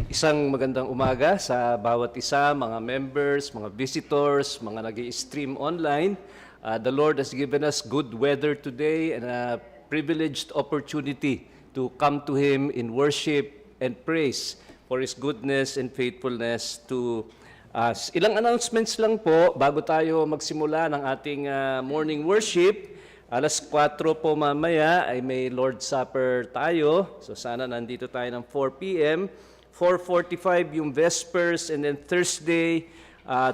Isang magandang umaga sa bawat isa, mga members, mga visitors, mga nag-i-stream online. The Lord has given us good weather today and a privileged opportunity to come to Him in worship and praise for His goodness and faithfulness to us. Ilang announcements lang po bago tayo magsimula ng ating morning worship. Alas 4 po mamaya ay may Lord's Supper tayo. So sana nandito tayo ng 4 p.m. 4:45 yung Vespers, and then Thursday,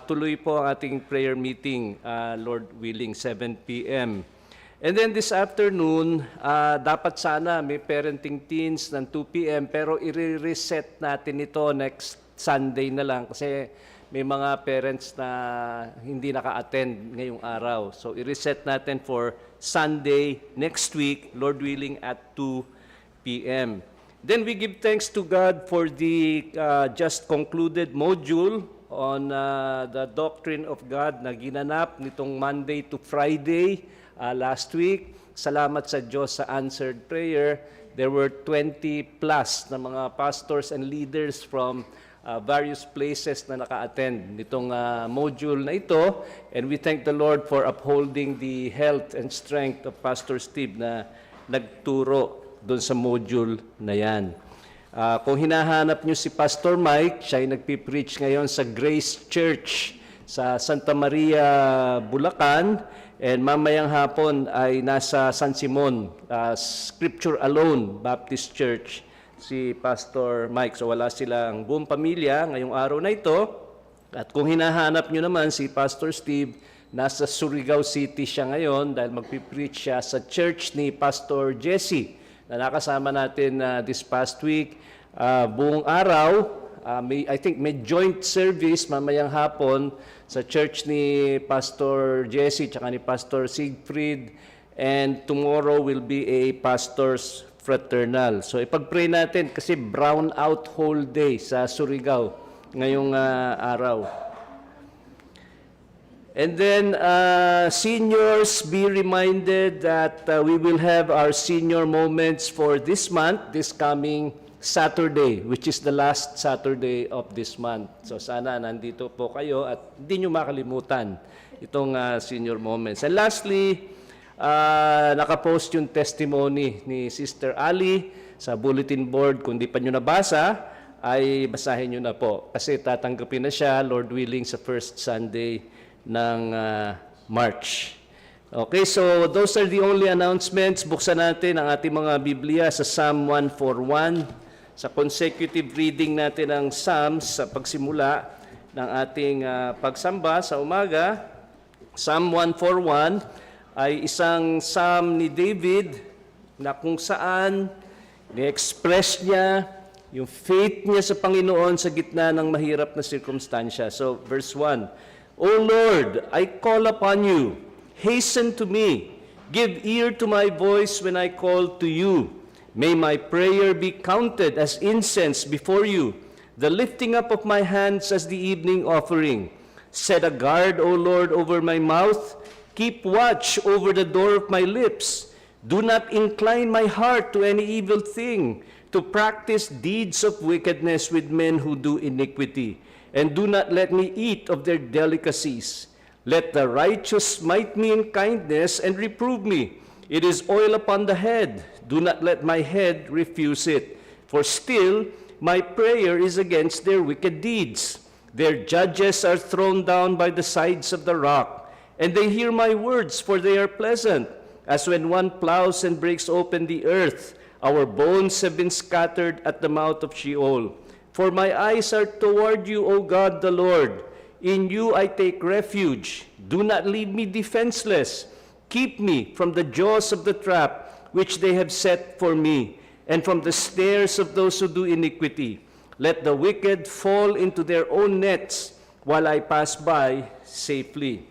tuloy po ang ating prayer meeting, Lord willing, 7 p.m. And then this afternoon, dapat sana may parenting teens ng 2 p.m. pero i-reset natin ito next Sunday na lang kasi may mga parents na hindi naka-attend ngayong araw. So i-reset natin for Sunday next week, Lord willing, at 2 p.m. Then we give thanks to God for the just concluded module on the doctrine of God na ginanap nitong Monday to Friday last week. Salamat sa Diyos sa answered prayer. There were 20 plus na mga pastors and leaders from various places na naka-attend nitong module na ito. And we thank the Lord for upholding the health and strength of Pastor Steve na nagturo doon sa module na yan. Kung hinahanap nyo si Pastor Mike, siya ay nagpipreach ngayon sa Grace Church sa Santa Maria, Bulacan, and mamayang hapon ay nasa San Simon, Scripture Alone Baptist Church, si Pastor Mike. So wala silang buong pamilya ngayong araw na ito. At kung hinahanap nyo naman si Pastor Steve, nasa Surigao City siya ngayon dahil magpipreach siya sa church ni Pastor Jesse na nakasama natin this past week. Buong araw, I think may joint service mamayang hapon sa church ni Pastor Jesse at ni Pastor Siegfried, and tomorrow will be a pastor's fraternal. So ipag-pray natin kasi brown out whole day sa Surigao ngayong araw. And then, seniors, be reminded that we will have our senior moments for this month, this coming Saturday, which is the last Saturday of this month. So sana nandito po kayo at hindi nyo makalimutan itong senior moments. And lastly, nakapost yung testimony ni Sister Ali sa bulletin board. Kung di pa nyo nabasa, ay basahin nyo na po. Kasi tatanggapin na siya, Lord willing, sa first Sunday ng March. Okay, so those are the only announcements. Buksan natin ang ating mga Biblia sa Psalm 141. Sa consecutive reading natin ng Psalms sa pagsimula ng ating pagsamba sa umaga, Psalm 141 ay isang psalm ni David na kung saan ni-express niya yung faith niya sa Panginoon sa gitna ng mahirap na sirkumstansya. So, verse 1, O Lord, I call upon you. Hasten to me. Give ear to my voice when I call to you. May my prayer be counted as incense before you, the lifting up of my hands as the evening offering. Set a guard, O Lord, over my mouth. Keep watch over the door of my lips. Do not incline my heart to any evil thing, to practice deeds of wickedness with men who do iniquity. And do not let me eat of their delicacies. Let the righteous smite me in kindness and reprove me. It is oil upon the head. Do not let my head refuse it. For still my prayer is against their wicked deeds. Their judges are thrown down by the sides of the rock, and they hear my words, for they are pleasant. As when one plows and breaks open the earth, our bones have been scattered at the mouth of Sheol. For my eyes are toward you, O God the Lord. In you I take refuge. Do not leave me defenseless. Keep me from the jaws of the trap which they have set for me, and from the snares of those who do iniquity. Let the wicked fall into their own nets while I pass by safely.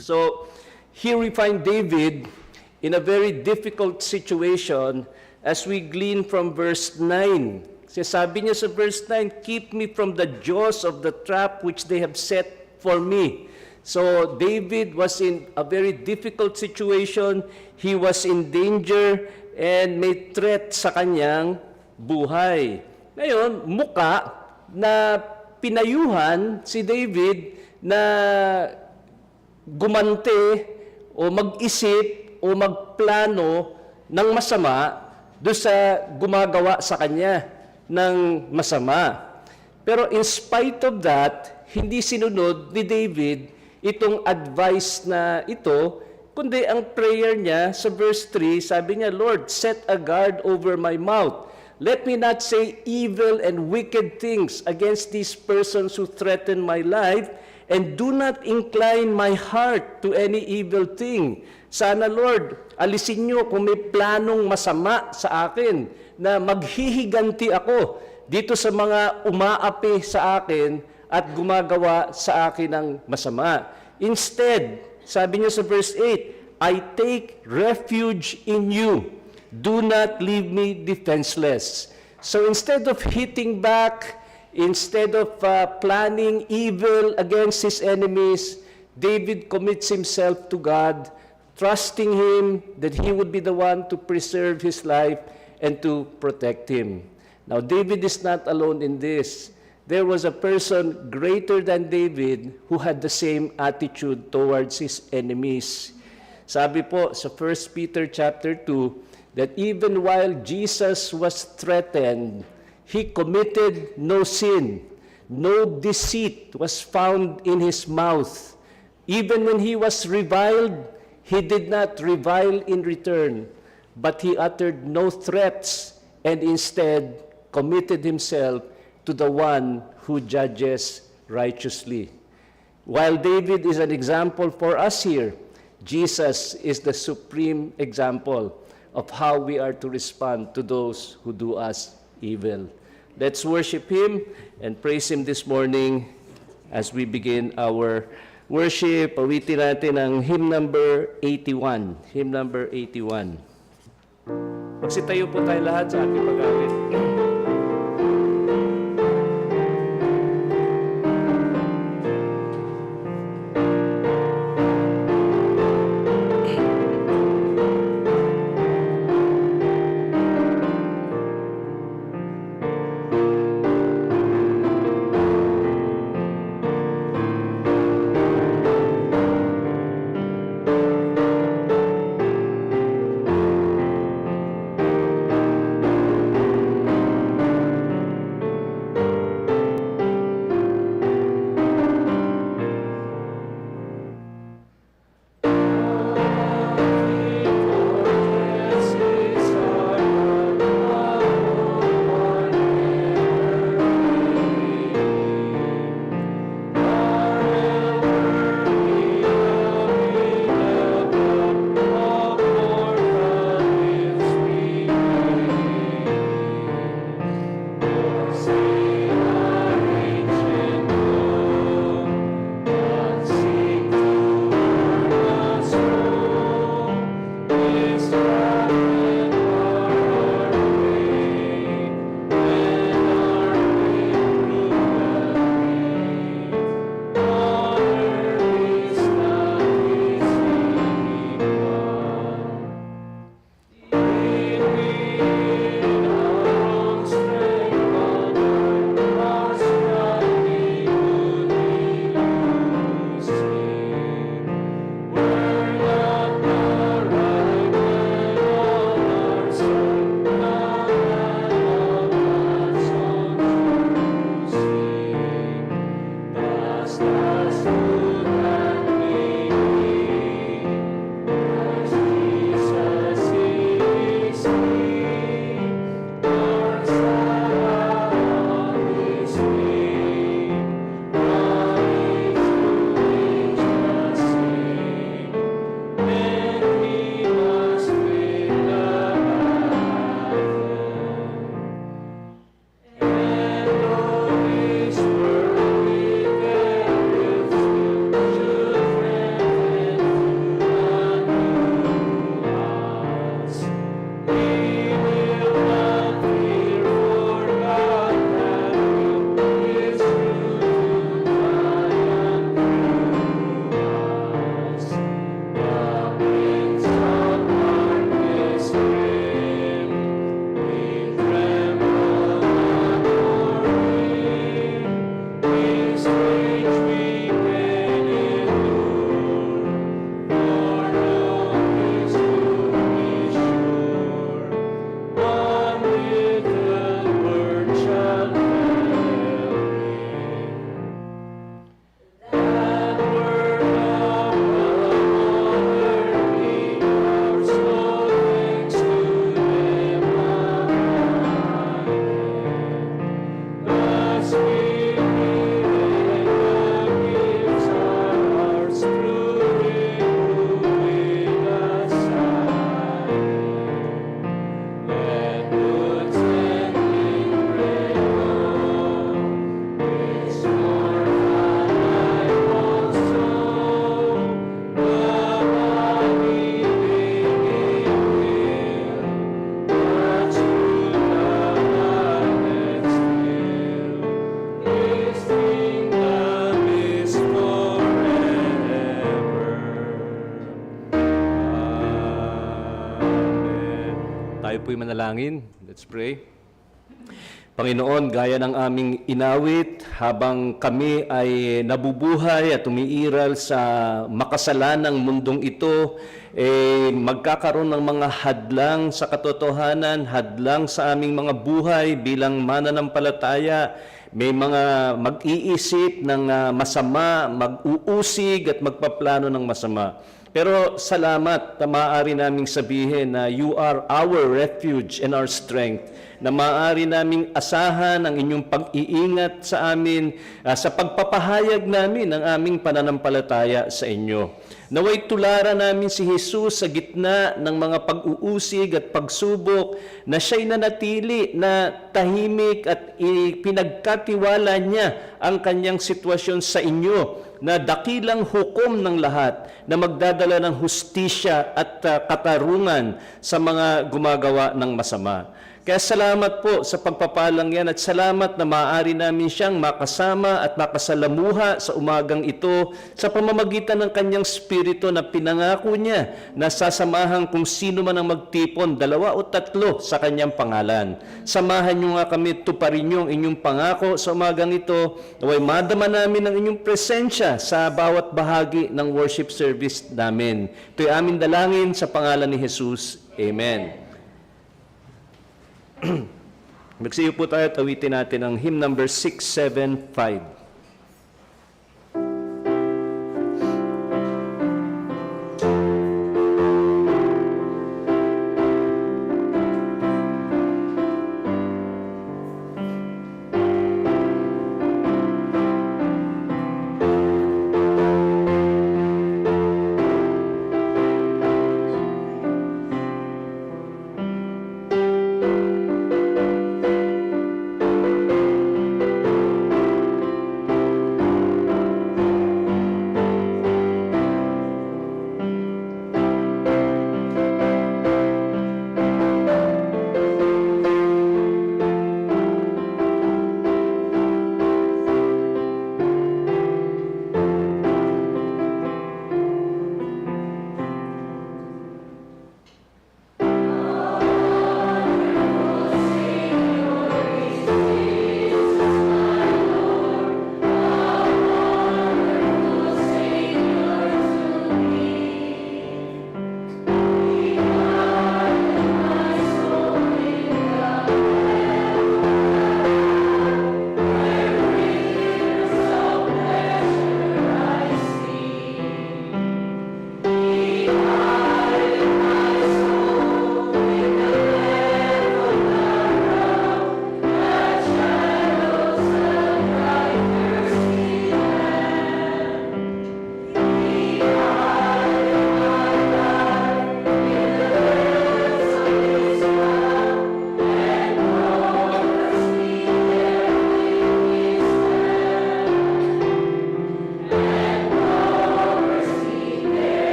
So here we find David in a very difficult situation as we glean from verse 9. Kasi sabi niya sa verse 9, keep me from the jaws of the trap which they have set for me. So David was in a very difficult situation. He was in danger and may threat sa kanyang buhay. Ngayon, muka na pinayuhan si David na gumante o mag-isip o magplano ng masama doon sa gumagawa sa kanya ng masama. Pero in spite of that, hindi sinunod ni David itong advice na ito, kundi ang prayer niya sa verse 3, sabi niya, Lord, set a guard over my mouth. Let me not say evil and wicked things against these persons who threaten my life, and do not incline my heart to any evil thing. Sana, Lord, alisin niyo kung may planong masama sa akin na maghihiganti ako dito sa mga umaapi sa akin at gumagawa sa akin ng masama. Instead, sabi niya sa verse 8, I take refuge in you. Do not leave me defenseless. So instead of hitting back, instead of planning evil against his enemies, David commits himself to God, trusting him that he would be the one to preserve his life and to protect him. Now, David is not alone in this. There was a person greater than David who had the same attitude towards his enemies. Sabi po sa 1 Peter chapter 2, that even while Jesus was threatened, he committed no sin. No deceit was found in his mouth. Even when he was reviled, he did not revile in return, but he uttered no threats and instead committed himself to the one who judges righteously. While David is an example for us here, Jesus is the supreme example of how we are to respond to those who do us evil. Let's worship Him and praise Him this morning as we begin our worship. Awitin natin ang hymn number 81. Hymn number 81. Magsitayo po tayo lahat sa ating pag-awit. po'y manalangin. Let's pray. Panginoon, gaya ng aming inawit, habang kami ay nabubuhay at umiiral sa makasalanang mundong ito, magkakaroon ng mga hadlang sa katotohanan, hadlang sa aming mga buhay bilang mananampalataya. May mga mag-iisip ng masama, mag-uusig at magpaplano ng masama. Pero salamat na maaari naming sabihin na you are our refuge and our strength, na maaari naming asahan ang inyong pag-iingat sa amin, sa pagpapahayag namin ng aming pananampalataya sa inyo. Naway tularan namin si Jesus sa gitna ng mga pag-uusig at pagsubok, na siya'y nanatili na tahimik at pinagkatiwala niya ang kanyang sitwasyon sa inyo, na dakilang hukom ng lahat, na magdadala ng hustisya at katarungan sa mga gumagawa ng masama. Kaya salamat po sa pagpapalang yan, at salamat na maaari namin siyang makasama at makasalamuha sa umagang ito sa pamamagitan ng kanyang spirito na pinangako niya na sasamahan kung sino man ang magtipon, 2 o 3 sa kanyang pangalan. Samahan niyo nga kami, tuparin niyo ang inyong pangako sa umagang ito, naway madama namin ang inyong presensya sa bawat bahagi ng worship service namin. Ito'y aming dalangin sa pangalan ni Jesus. Amen. Magsiyo po tayo at awitin natin ang hymn number 675.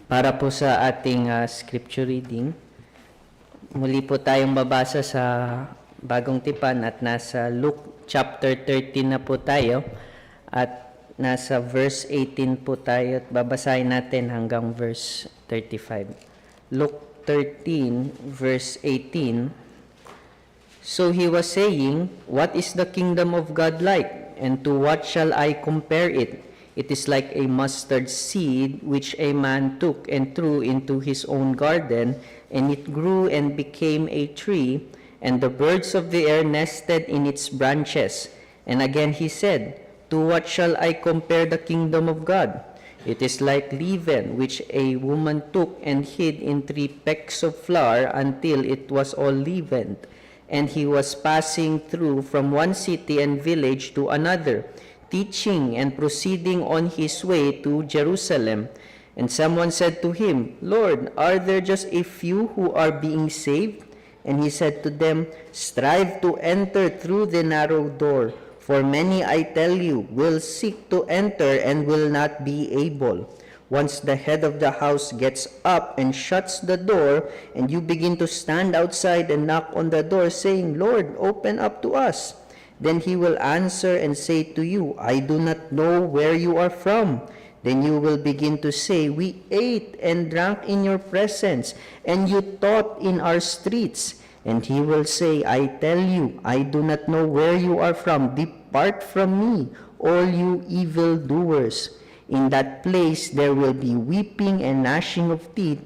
Para po sa ating scripture reading, muli po tayong babasa sa Bagong Tipan at nasa Luke chapter 13 na po tayo at nasa verse 18 po tayo at babasahin natin hanggang verse 35. Luke 13 verse 18. So he was saying, "What is the kingdom of God like? And to what shall I compare it? It is like a mustard seed which a man took and threw into his own garden, and it grew and became a tree, and the birds of the air nested in its branches." And again he said, "To what shall I compare the kingdom of God? It is like leaven which a woman took and hid in 3 pecks of flour until it was all leavened. And he was passing through from one city and village to another, teaching and proceeding on his way to Jerusalem. And someone said to him, 'Lord, are there just a few who are being saved?' And he said to them, 'Strive to enter through the narrow door, for many, I tell you, will seek to enter and will not be able. Once the head of the house gets up and shuts the door, and you begin to stand outside and knock on the door, saying, Lord, open up to us. Then he will answer and say to you, I do not know where you are from. Then you will begin to say, we ate and drank in your presence, and you taught in our streets. And he will say, I tell you, I do not know where you are from. Depart from me, all you evildoers. In that place there will be weeping and gnashing of teeth,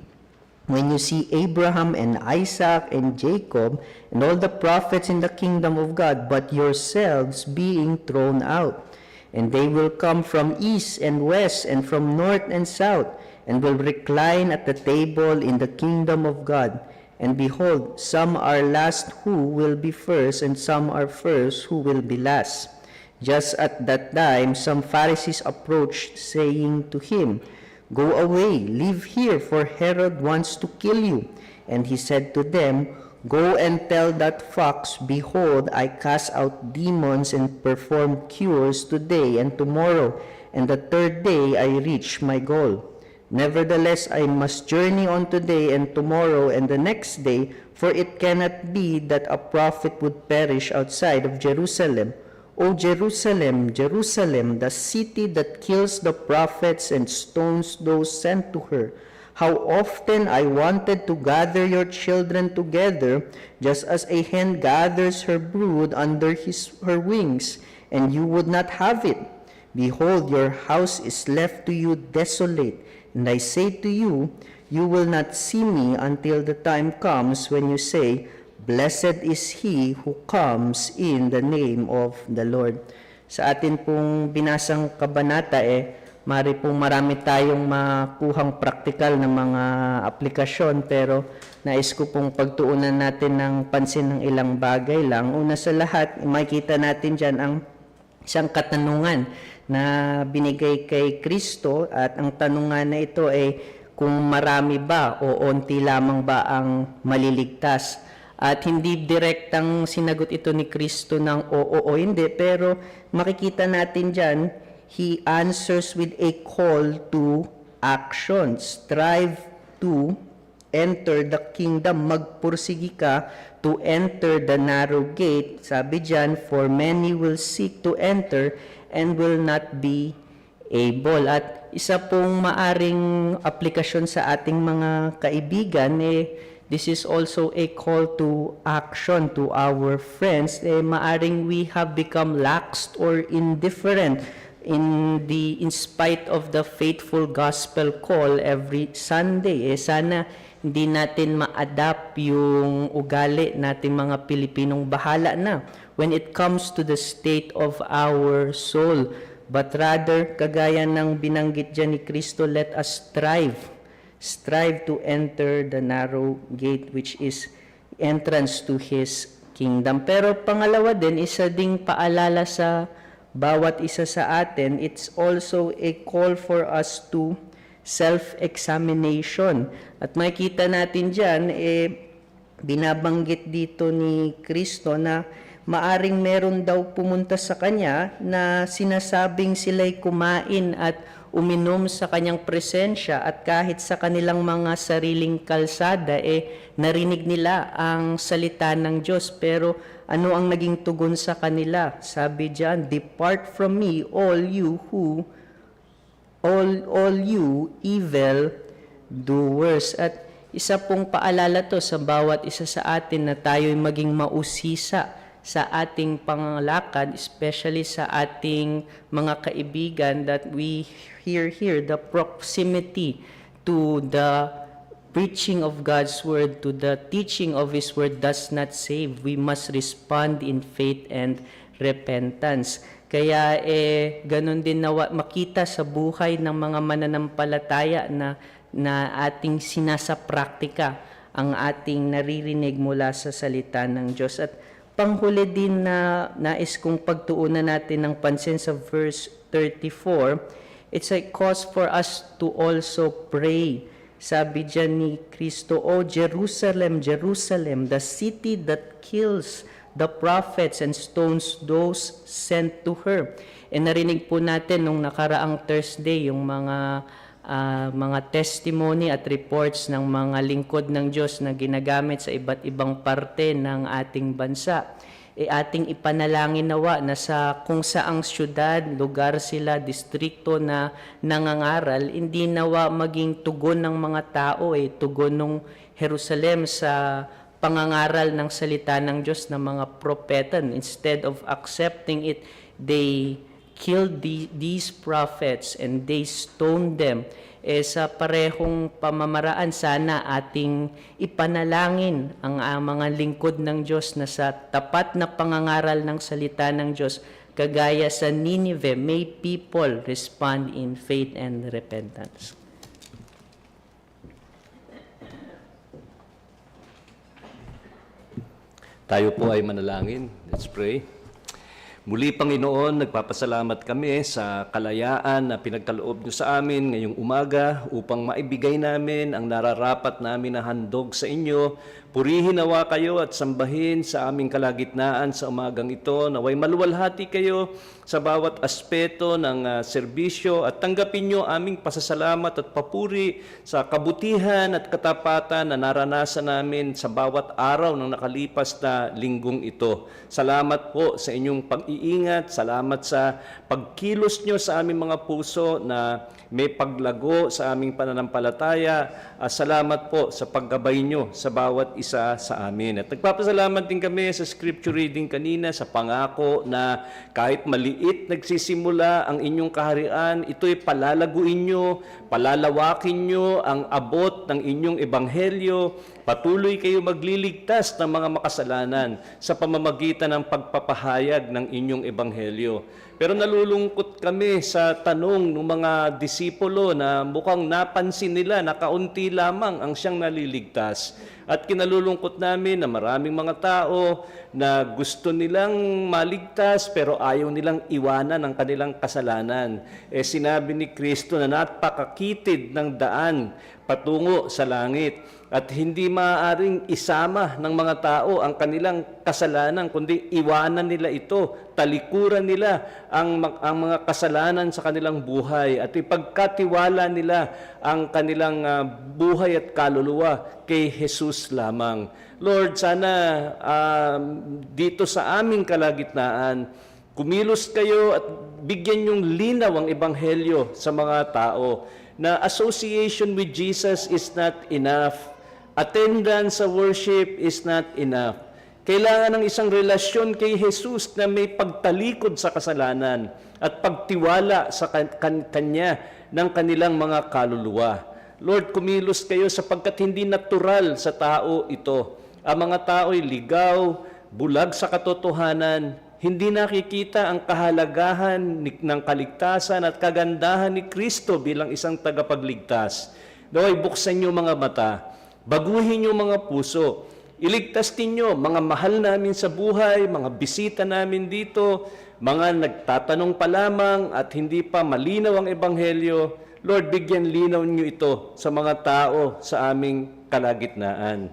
when you see Abraham and Isaac and Jacob and all the prophets in the kingdom of God, but yourselves being thrown out. And they will come from east and west and from north and south, and will recline at the table in the kingdom of God. And behold, some are last who will be first, and some are first who will be last. Just at that time, some Pharisees approached, saying to him, Go away, live here, for Herod wants to kill you. And he said to them, Go and tell that fox, Behold, I cast out demons and perform cures today and tomorrow, and the third day I reach my goal. Nevertheless, I must journey on today and tomorrow and the next day, for it cannot be that a prophet would perish outside of Jerusalem. O Jerusalem, Jerusalem, the city that kills the prophets and stones those sent to her. How often I wanted to gather your children together, just as a hen gathers her brood under her wings, and you would not have it. Behold, your house is left to you desolate. And I say to you, you will not see me until the time comes when you say, Blessed is he who comes in the name of the Lord. Sa atin pong binasang kabanata mari pong marami tayong makuhang praktikal na mga aplikasyon, pero nais ko pong pagtuunan natin ng pansin ng ilang bagay lang. Una sa lahat, makikita natin dyan ang isang katanungan na binigay kay Kristo, at ang tanungan na ito ay kung marami ba o onti lamang ba ang maliligtas. At hindi direktang sinagot ito ni Kristo ng oo o hindi, pero makikita natin dyan, He answers with a call to action. Strive to enter the kingdom. Magpursigi ka to enter the narrow gate. Sabi dyan, for many will seek to enter and will not be able. At isa pong maaring aplikasyon sa ating mga kaibigan, this is also a call to action to our friends. Maaring we have become lax or indifferent in spite of the faithful gospel call every Sunday. Sana hindi natin ma-adapt yung ugali nating mga Pilipinong bahala na when it comes to the state of our soul. But rather, kagaya ng binanggit dyan ni Kristo, let us strive to enter the narrow gate, which is entrance to His kingdom. Pero pangalawa din, isa ding paalala sa bawat isa sa atin, it's also a call for us to self-examination. At makikita natin dyan, binabanggit dito ni Kristo na maaring meron daw pumunta sa Kanya na sinasabing sila'y kumain at uminom sa kanyang presensya at kahit sa kanilang mga sariling kalsada, narinig nila ang salita ng Diyos. Pero ano ang naging tugon sa kanila? Sabi diyan, "Depart from me, all you evil doers." At isa pong paalala to sa bawat isa sa atin na tayo'y maging mausisa sa ating pangalakad, especially sa ating mga kaibigan, that we hear here the proximity to the preaching of God's word, to the teaching of His word does not save. We must respond in faith and repentance. Kaya ganun din na makita sa buhay ng mga mananampalataya na ating sinasapraktika ang ating naririnig mula sa salita ng Diyos. At panghuli din na nais kong pagtuunan natin ng pansin sa verse 34, it's a cause for us to also pray. Sabi diyan ni Kristo, "O Jerusalem, Jerusalem, the city that kills the prophets and stones those sent to her." Narinig po natin nung nakaraang Thursday yung mga testimony at reports ng mga lingkod ng Diyos na ginagamit sa iba't ibang parte ng ating bansa. Ating ipanalangin nawa na kung saang syudad, lugar sila, distrikto na nangangaral, hindi nawa maging tugon ng mga tao, tugon ng Jerusalem sa pangangaral ng salita ng Diyos ng mga propeta. Instead of accepting it, they killed these prophets and they stoned them. Sa parehong pamamaraan, sana ating ipanalangin ang mga lingkod ng Diyos na sa tapat na pangangaral ng salita ng Diyos, kagaya sa Nineveh, may people respond in faith and repentance. Tayo po ay manalangin. Let's pray. Muli, Panginoon, nagpapasalamat kami sa kalayaan na pinagkaloob niyo sa amin ngayong umaga upang maibigay namin ang nararapat namin na handog sa inyo. Purihin nawa kayo at sambahin sa aming kalagitnaan sa umagang ito. Naway maluwalhati kayo sa bawat aspeto ng serbisyo at tanggapin niyo aming pasasalamat at papuri sa kabutihan at katapatan na naranasan namin sa bawat araw ng nakalipas na linggong ito. Salamat po sa inyong pag-iingat. Salamat sa pagkilos niyo sa aming mga puso na may paglago sa aming pananampalataya. Salamat po sa paggabay niyo sa bawat isa sa amin. At nagpapasalamat din kami sa scripture reading kanina sa pangako na kahit maliit nagsisimula ang inyong kaharian, ito'y palalaguin niyo, palalawakin niyo ang abot ng inyong ebanghelyo. Patuloy kayo magliligtas ng mga makasalanan sa pamamagitan ng pagpapahayag ng inyong ebanghelyo. Pero nalulungkot kami sa tanong ng mga disipulo na mukhang napansin nila na kaunti lamang ang siyang naliligtas. At kinalulungkot namin na maraming mga tao na gusto nilang maligtas pero ayaw nilang iwanan ang kanilang kasalanan. Sinabi ni Kristo na napakakitid ng daan patungo sa langit at hindi maaaring isama ng mga tao ang kanilang kasalanan, kundi iwanan nila ito, talikuran nila ang mga kasalanan sa kanilang buhay at ipagkatiwala nila ang kanilang buhay at kaluluwa kay Jesus lamang. Lord, sana dito sa aming kalagitnaan, kumilos kayo at bigyan yung linaw ang ebanghelyo sa mga tao na association with Jesus is not enough. Attendance sa worship is not enough. Kailangan ng isang relasyon kay Jesus na may pagtalikod sa kasalanan at pagtiwala sa Kanya ng kanilang mga kaluluwa. Lord, kumilos kayo sapagkat hindi natural sa tao ito. Ang mga tao'y ligaw, bulag sa katotohanan, hindi nakikita ang kahalagahan ng kaligtasan at kagandahan ni Kristo bilang isang tagapagligtas. Naway buksan niyo mga mata, baguhin niyo mga puso, iligtas ninyo mga mahal namin sa buhay, mga bisita namin dito, mga nagtatanong pa lamang at hindi pa malinaw ang ebanghelyo. Lord, bigyan linaw niyo ito sa mga tao sa aming kalagitnaan.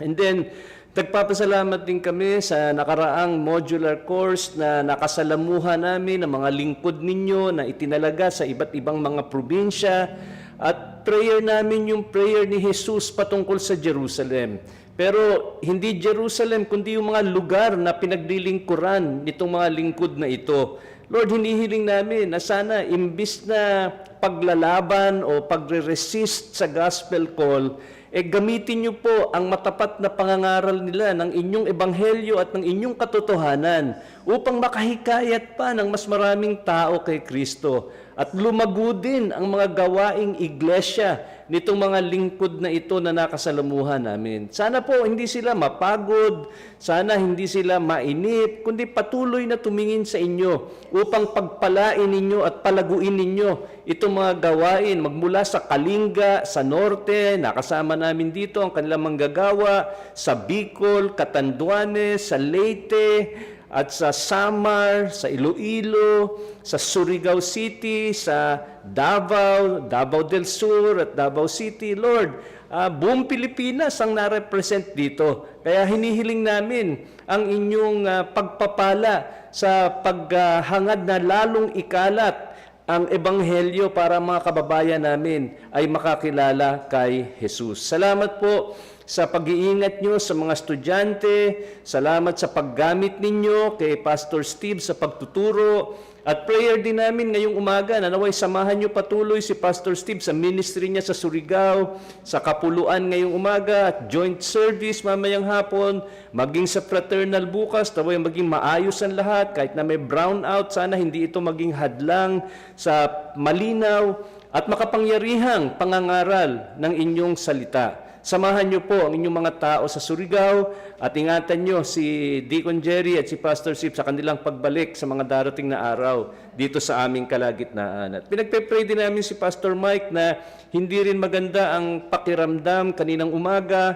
And then, Nagpapasalamat din kami sa nakaraang modular course na nakasalamuhan namin ng mga lingkod ninyo na itinalaga sa iba't ibang mga probinsya. At prayer namin yung prayer ni Jesus patungkol sa Jerusalem. Pero hindi Jerusalem, kundi yung mga lugar na pinaglilingkuran nitong mga lingkod na ito. Lord, hinihiling namin na sana imbis na paglalaban o pagre-resist sa gospel call, gamitin niyo po ang matapat na pangangaral nila ng inyong ebanghelyo at ng inyong katotohanan upang makahikayat pa ng mas maraming tao kay Kristo at lumago din ang mga gawaing iglesia nitong mga lingkod na ito na nakasalamuhan namin. Sana po hindi sila mapagod, sana hindi sila mainip, kundi patuloy na tumingin sa inyo upang pagpalain ninyo at palaguin ninyo itong mga gawain magmula sa Kalinga, sa Norte, nakasama namin dito ang kanilang manggagawa, sa Bicol, Catanduanes, sa Leyte, at sa Samar, sa Iloilo, sa Surigao City, sa Davao, Davao del Sur at Davao City. Lord, buong Pilipinas ang na-represent dito. Kaya hinihiling namin ang inyong pagpapala sa paghangad na lalong ikalat ang ebanghelyo para mga kababayan namin ay makakilala kay Jesus. Salamat po sa pag-iingat nyo sa mga estudyante. Salamat sa paggamit ninyo kay Pastor Steve sa pagtuturo. At prayer din namin ngayong umaga na naway samahan nyo patuloy si Pastor Steve sa ministry niya sa Surigao, sa Kapuluan ngayong umaga, at joint service mamayang hapon, maging sa fraternal bukas, naway maging maayos ang lahat, kahit na may brownout, sana hindi ito maging hadlang sa malinaw at makapangyarihang pangangaral ng inyong salita. Samahan niyo po ang inyong mga tao sa Surigao at ingatan niyo si Deacon Jerry at si Pastor Sip sa kanilang pagbalik sa mga darating na araw dito sa aming kalagitnaan. At pinagpe-pray din namin si Pastor Mike na hindi rin maganda ang pakiramdam kaninang umaga.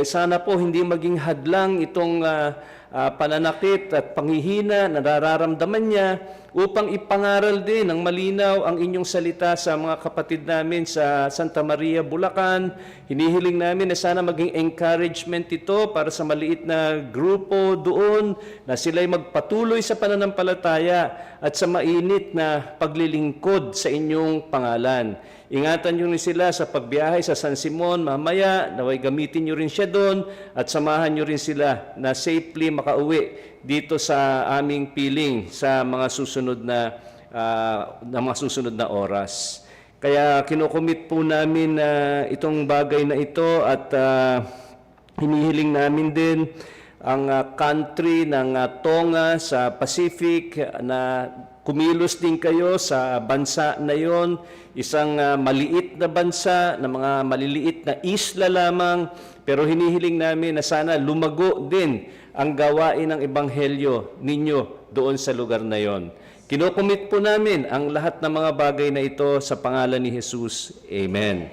Sana po hindi maging hadlang itong pananakit at panghihina na nararamdaman niya upang ipangaral din ng malinaw ang inyong salita sa mga kapatid namin sa Santa Maria, Bulacan. Hinihiling namin na sana maging encouragement ito para sa maliit na grupo doon na sila'y magpatuloy sa pananampalataya at sa mainit na paglilingkod sa inyong pangalan. Ingatan nyo rin sila sa pagbiyahe sa San Simon mamaya, naway gamitin nyo rin siya doon at samahan nyo rin sila na safely makauwi dito sa aming piling sa mga susunod na oras. Kaya kinukumit po namin itong bagay na ito at hinihiling namin din ang country ng Tonga sa Pacific na kumilos din kayo sa bansa na yon, isang maliit na bansa, na mga maliliit na isla lamang, pero hinihiling namin na sana lumago din ang gawain ng ebanghelyo ninyo doon sa lugar na yon. Kinukumit po namin ang lahat ng mga bagay na ito sa pangalan ni Jesus. Amen.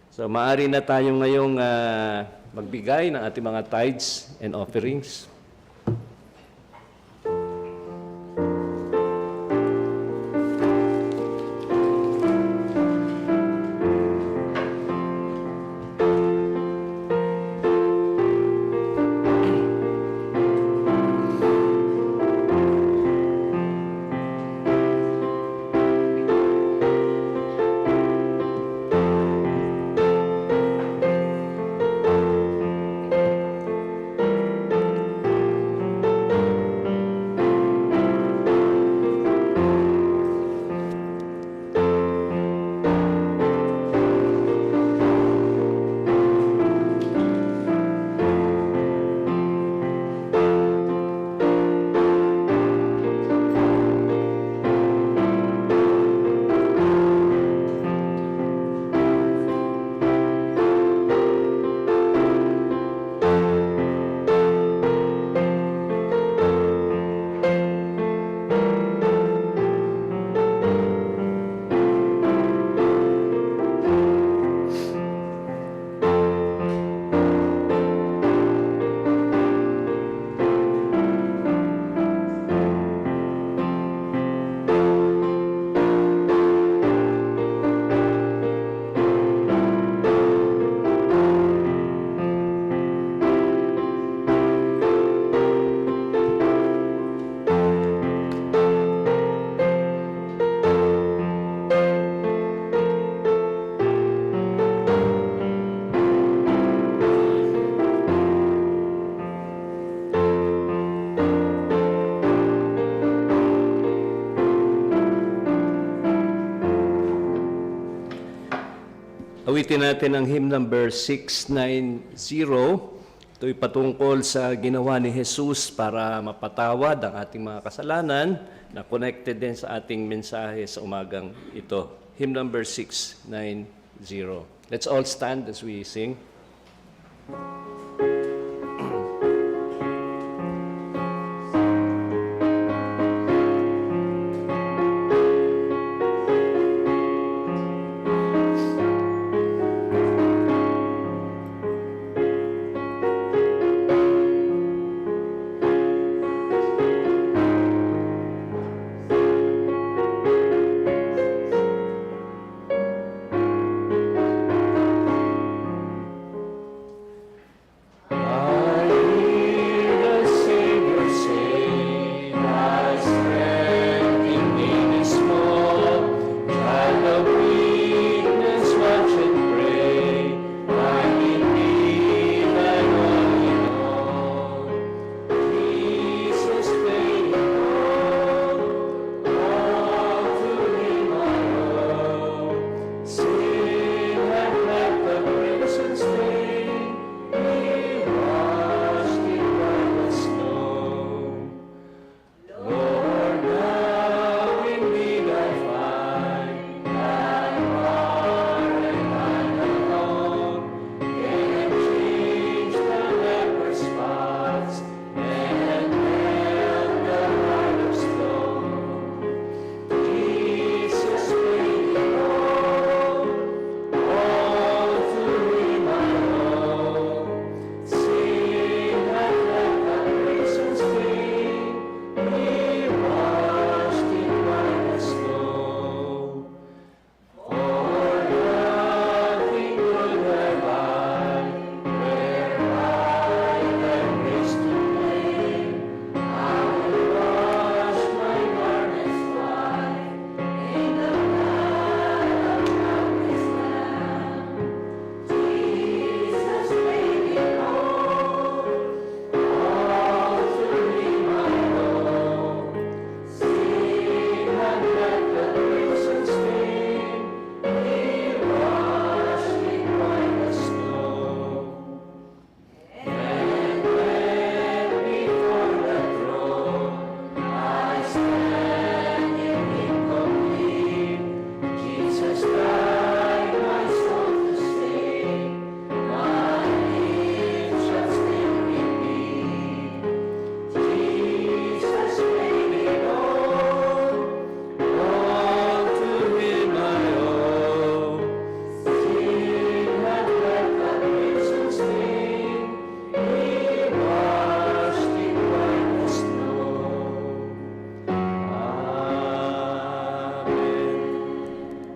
So maaari na tayo ngayong magbigay ng ating mga tithes and offerings. Awitin natin ang hymn number 690. Ito'y patungkol sa ginawa ni Jesus para mapatawad ang ating mga kasalanan na connected din sa ating mensahe sa umagang ito. Hymn number 690. Let's all stand as we sing.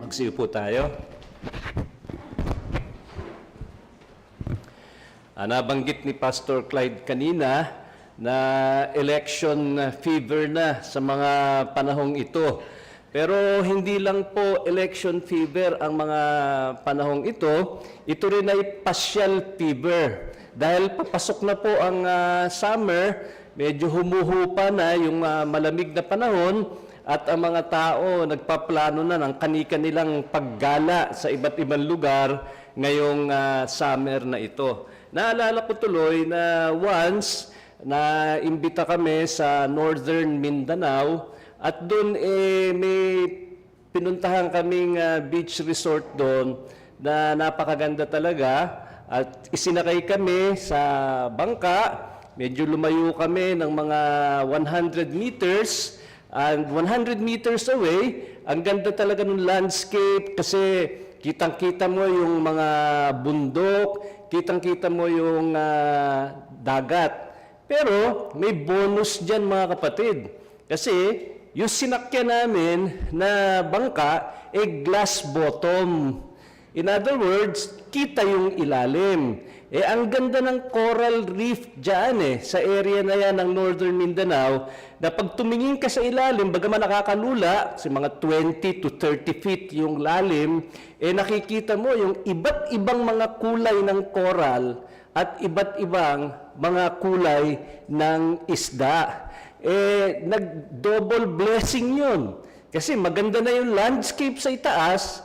Magsiupo tayo. Nabanggit ni Pastor Clyde kanina na election fever na sa mga panahong ito. Pero hindi lang po election fever ang mga panahong ito, ito rin ay pasyal fever. Dahil papasok na po ang summer, medyo humuhupa na yung malamig na panahon, at ang mga tao nagpaplano na ng kani-kanilang paggala sa iba't ibang lugar ngayong summer na ito. Naalala ko tuloy na once na imbita kami sa Northern Mindanao at doon may pinuntahan kaming beach resort doon na napakaganda talaga at isinakay kami sa bangka. Medyo lumayo kami ng mga 100 meters. And 100 meters away, ang ganda talaga ng landscape kasi kitang-kita mo yung mga bundok, kitang-kita mo yung dagat. Pero may bonus dyan mga kapatid. Kasi yung sinakyan namin na bangka, glass bottom. In other words, kita yung ilalim. Ang ganda ng coral reef dyan sa area na yan ng Northern Mindanao, na pag tumingin ka sa ilalim, bagaman nakakalula, kasi mga 20 to 30 feet yung lalim, nakikita mo yung iba't ibang mga kulay ng coral at iba't ibang mga kulay ng isda. Nag-double blessing yun. Kasi maganda na yung landscape sa itaas,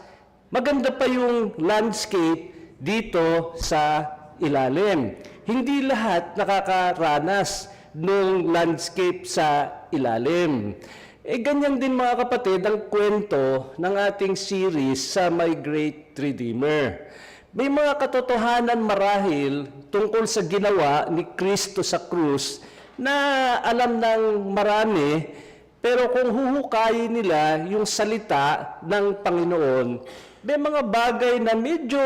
Maganda pa yung landscape dito sa ilalim. Hindi lahat nakakaranas ng landscape sa ilalim. Ganyan din mga kapatid ang kwento ng ating series sa My Great Redeemer. May mga katotohanan marahil tungkol sa ginawa ni Kristo sa krus na alam ng marami, pero kung huhukayin nila yung salita ng Panginoon, may mga bagay na medyo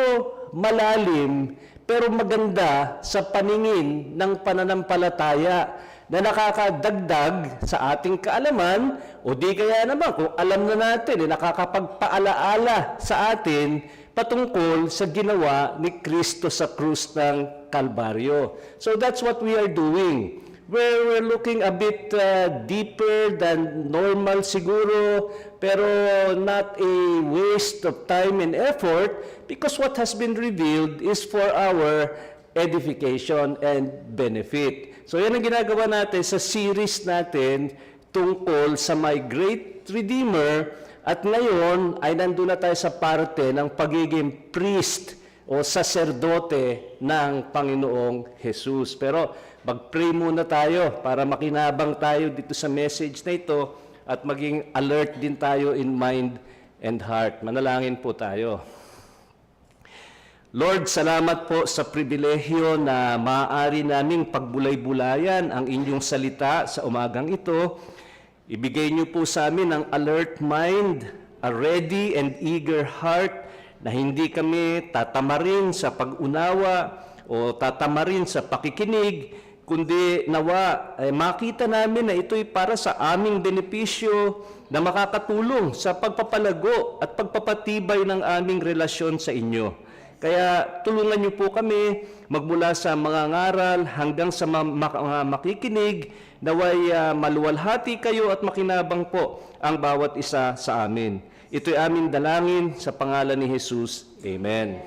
malalim pero maganda sa paningin ng pananampalataya na nakakadagdag sa ating kaalaman o di kaya naman kung alam na natin, nakakapagpaalaala sa atin patungkol sa ginawa ni Kristo sa krus ng Kalbaryo. So that's what we are doing. We're looking a bit deeper than normal siguro, pero not a waste of time and effort because what has been revealed is for our edification and benefit. So yan ang ginagawa natin sa series natin tungkol sa My Great Redeemer, at ngayon ay nandun na tayo sa parte ng pagiging priest o saserdote ng Panginoong Jesus. Pero mag-pray muna tayo para makinabang tayo dito sa message na ito at maging alert din tayo in mind and heart. Manalangin po tayo. Lord, salamat po sa pribilehyo na maaari naming pagbulay-bulayan ang inyong salita sa umagang ito. Ibigay niyo po sa amin ang alert mind, a ready and eager heart, na hindi kami tatamarin sa pag-unawa o tatamarin sa pakikinig, kundi nawa makita namin na ito'y para sa aming benepisyo na makakatulong sa pagpapalago at pagpapatibay ng aming relasyon sa inyo. Kaya tulungan niyo po kami magmula sa mga ngaral hanggang sa mga makikinig, naway maluwalhati kayo at makinabang po ang bawat isa sa amin. Ito'y aming dalangin sa pangalan ni Jesus. Amen.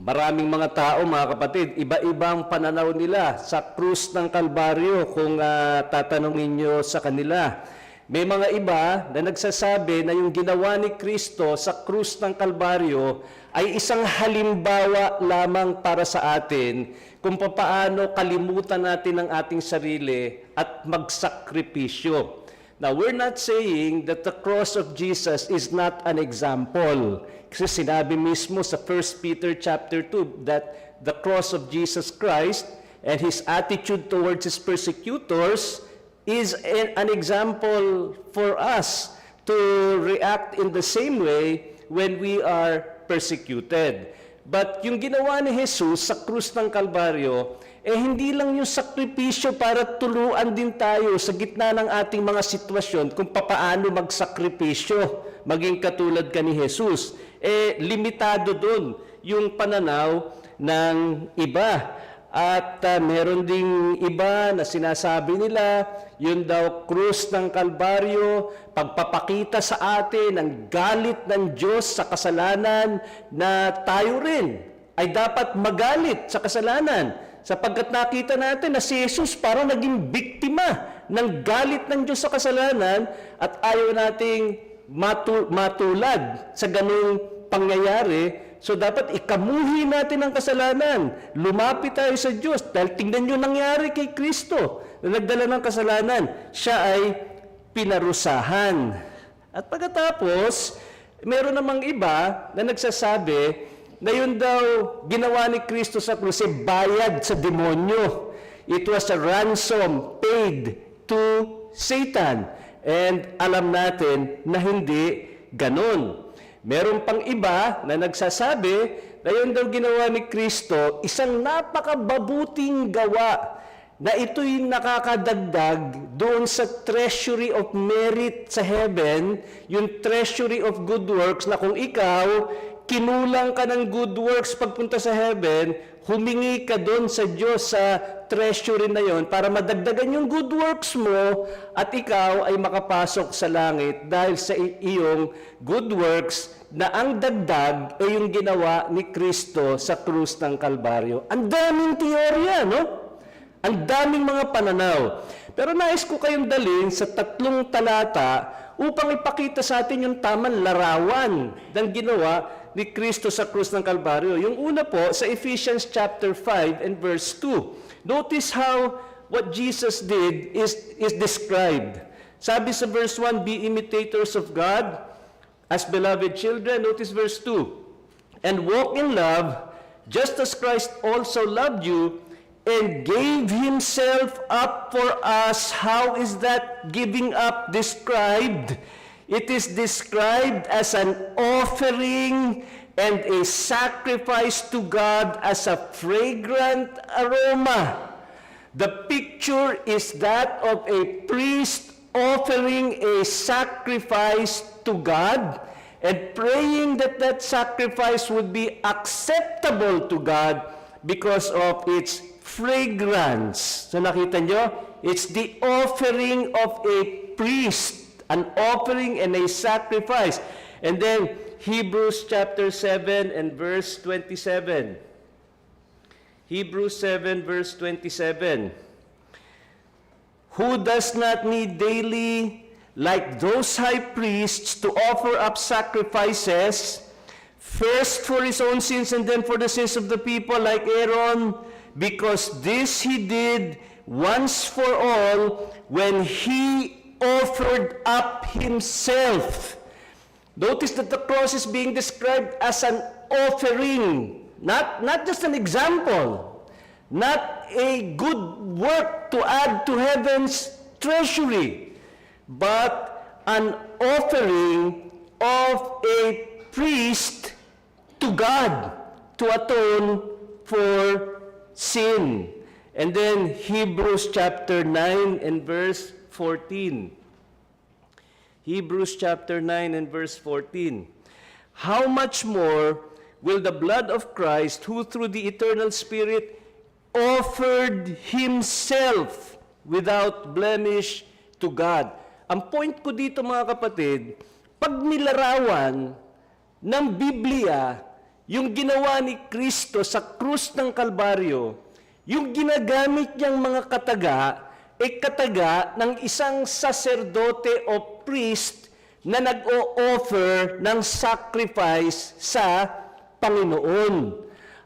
Maraming mga tao, mga kapatid, iba-ibang pananaw nila sa krus ng Kalbaryo kung tatanungin nyo sa kanila. May mga iba na nagsasabi na yung ginawa ni Kristo sa krus ng Kalbaryo ay isang halimbawa lamang para sa atin kung paano kalimutan natin ang ating sarili at magsakripisyo. Now, we're not saying that the cross of Jesus is not an example. Kasi sinabi mismo sa 1 Peter chapter 2 that the cross of Jesus Christ and his attitude towards his persecutors is an example for us to react in the same way when we are persecuted. But yung ginawa ni Jesus sa krus ng Kalbaryo, hindi lang yung sakripisyo para tuluan din tayo sa gitna ng ating mga sitwasyon kung papaano magsakripisyo, maging katulad ka ni Jesus. Limitado dun yung pananaw ng iba. At meron ding iba na sinasabi nila, yun daw krus ng Kalbaryo, pagpapakita sa atin ang galit ng Diyos sa kasalanan na tayo rin ay dapat magalit sa kasalanan. Sapagkat nakita natin na si Jesus parang naging biktima ng galit ng Diyos sa kasalanan at ayaw nating matulad sa ganung pangyayari. So dapat ikamuhi natin ang kasalanan. Lumapit tayo sa Diyos. Dahil tingnan nyo nangyari kay Kristo na nagdala ng kasalanan. Siya ay pinarusahan. At pagkatapos, meron namang iba na nagsasabi na yun daw ginawa ni Kristo sa krus ay bayad sa demonyo. It was a ransom paid to Satan. And alam natin na hindi ganon. Meron pang iba na nagsasabi na yun daw ginawa ni Kristo, isang napakababuting gawa na ito'y nakakadagdag doon sa treasury of merit sa heaven, yung treasury of good works na kung ikaw, kinulang ka ng good works pagpunta sa heaven, humingi ka doon sa Diyos sa treasury na yon para madagdagan yung good works mo at ikaw ay makapasok sa langit dahil sa iyong good works na ang dagdag ay yung ginawa ni Kristo sa krus ng Kalbaryo. Ang daming teorya, no? Ang daming mga pananaw. Pero nais ko kayong dalhin sa 3 talata upang ipakita sa atin yung tamang larawan ng ginawa ni Kristo sa krus ng Kalbaryo. Yung una po, sa Ephesians chapter 5 and verse 2. Notice how what Jesus did is described. Sabi sa verse 1, be imitators of God as beloved children. Notice verse 2. And walk in love, just as Christ also loved you and gave himself up for us. How is that giving up described? It is described as an offering and a sacrifice to God as a fragrant aroma. The picture is that of a priest offering a sacrifice to God and praying that that sacrifice would be acceptable to God because of its fragrance. So nakita nyo? It's the offering of a priest, an offering and a sacrifice. And then Hebrews chapter 7 and verse 27. Hebrews 7 verse 27. Who does not need daily, like those high priests, to offer up sacrifices, first for his own sins and then for the sins of the people, like Aaron, because this he did once for all when he offered up himself. Notice that the cross is being described as an offering, not just an example, not a good work to add to heaven's treasury, but an offering of a priest to God to atone for sin. And then Hebrews chapter 9 and verse 14. Hebrews chapter 9 and verse 14. How much more will the blood of Christ, who through the eternal Spirit offered himself without blemish to God. Ang point ko dito mga kapatid, pag nilarawan ng Biblia yung ginawa ni Kristo sa krus ng Kalbaryo, yung ginagamit niyang mga kataga, kataga ng isang saserdote o priest na nag-o-offer ng sacrifice sa Panginoon.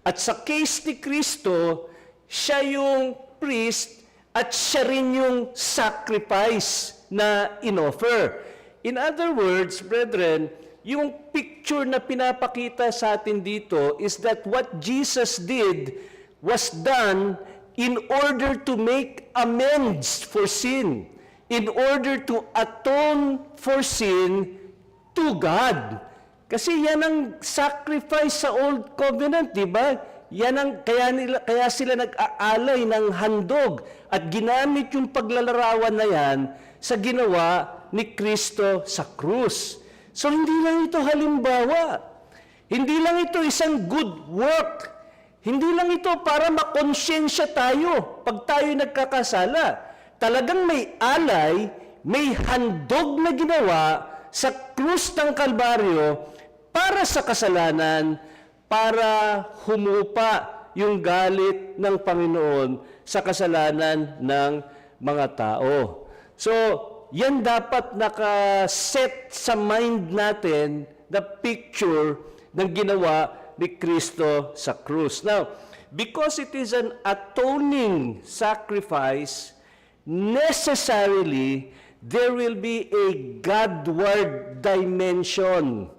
At sa case ni Kristo, siya yung priest at siya rin yung sacrifice na inoffer. In other words, brethren, yung picture na pinapakita sa atin dito is that what Jesus did was done in order to make amends for sin, in order to atone for sin to God. Kasi yan ang sacrifice sa Old Covenant, di ba? Yan ang, kaya sila nag-aalay ng handog at ginamit yung paglalarawan na yan sa ginawa ni Kristo sa krus. So hindi lang ito halimbawa. Hindi lang ito isang good work. Hindi lang ito para makonsensya tayo pag tayo nagkakasala. Talagang may alay, may handog na ginawa sa krus ng Kalbaryo para sa kasalanan, para humupa yung galit ng Panginoon sa kasalanan ng mga tao. So, yan dapat nakaset sa mind natin the picture ng ginawa ni Kristo sa krus. Now, because it is an atoning sacrifice, necessarily, there will be a Godward dimension.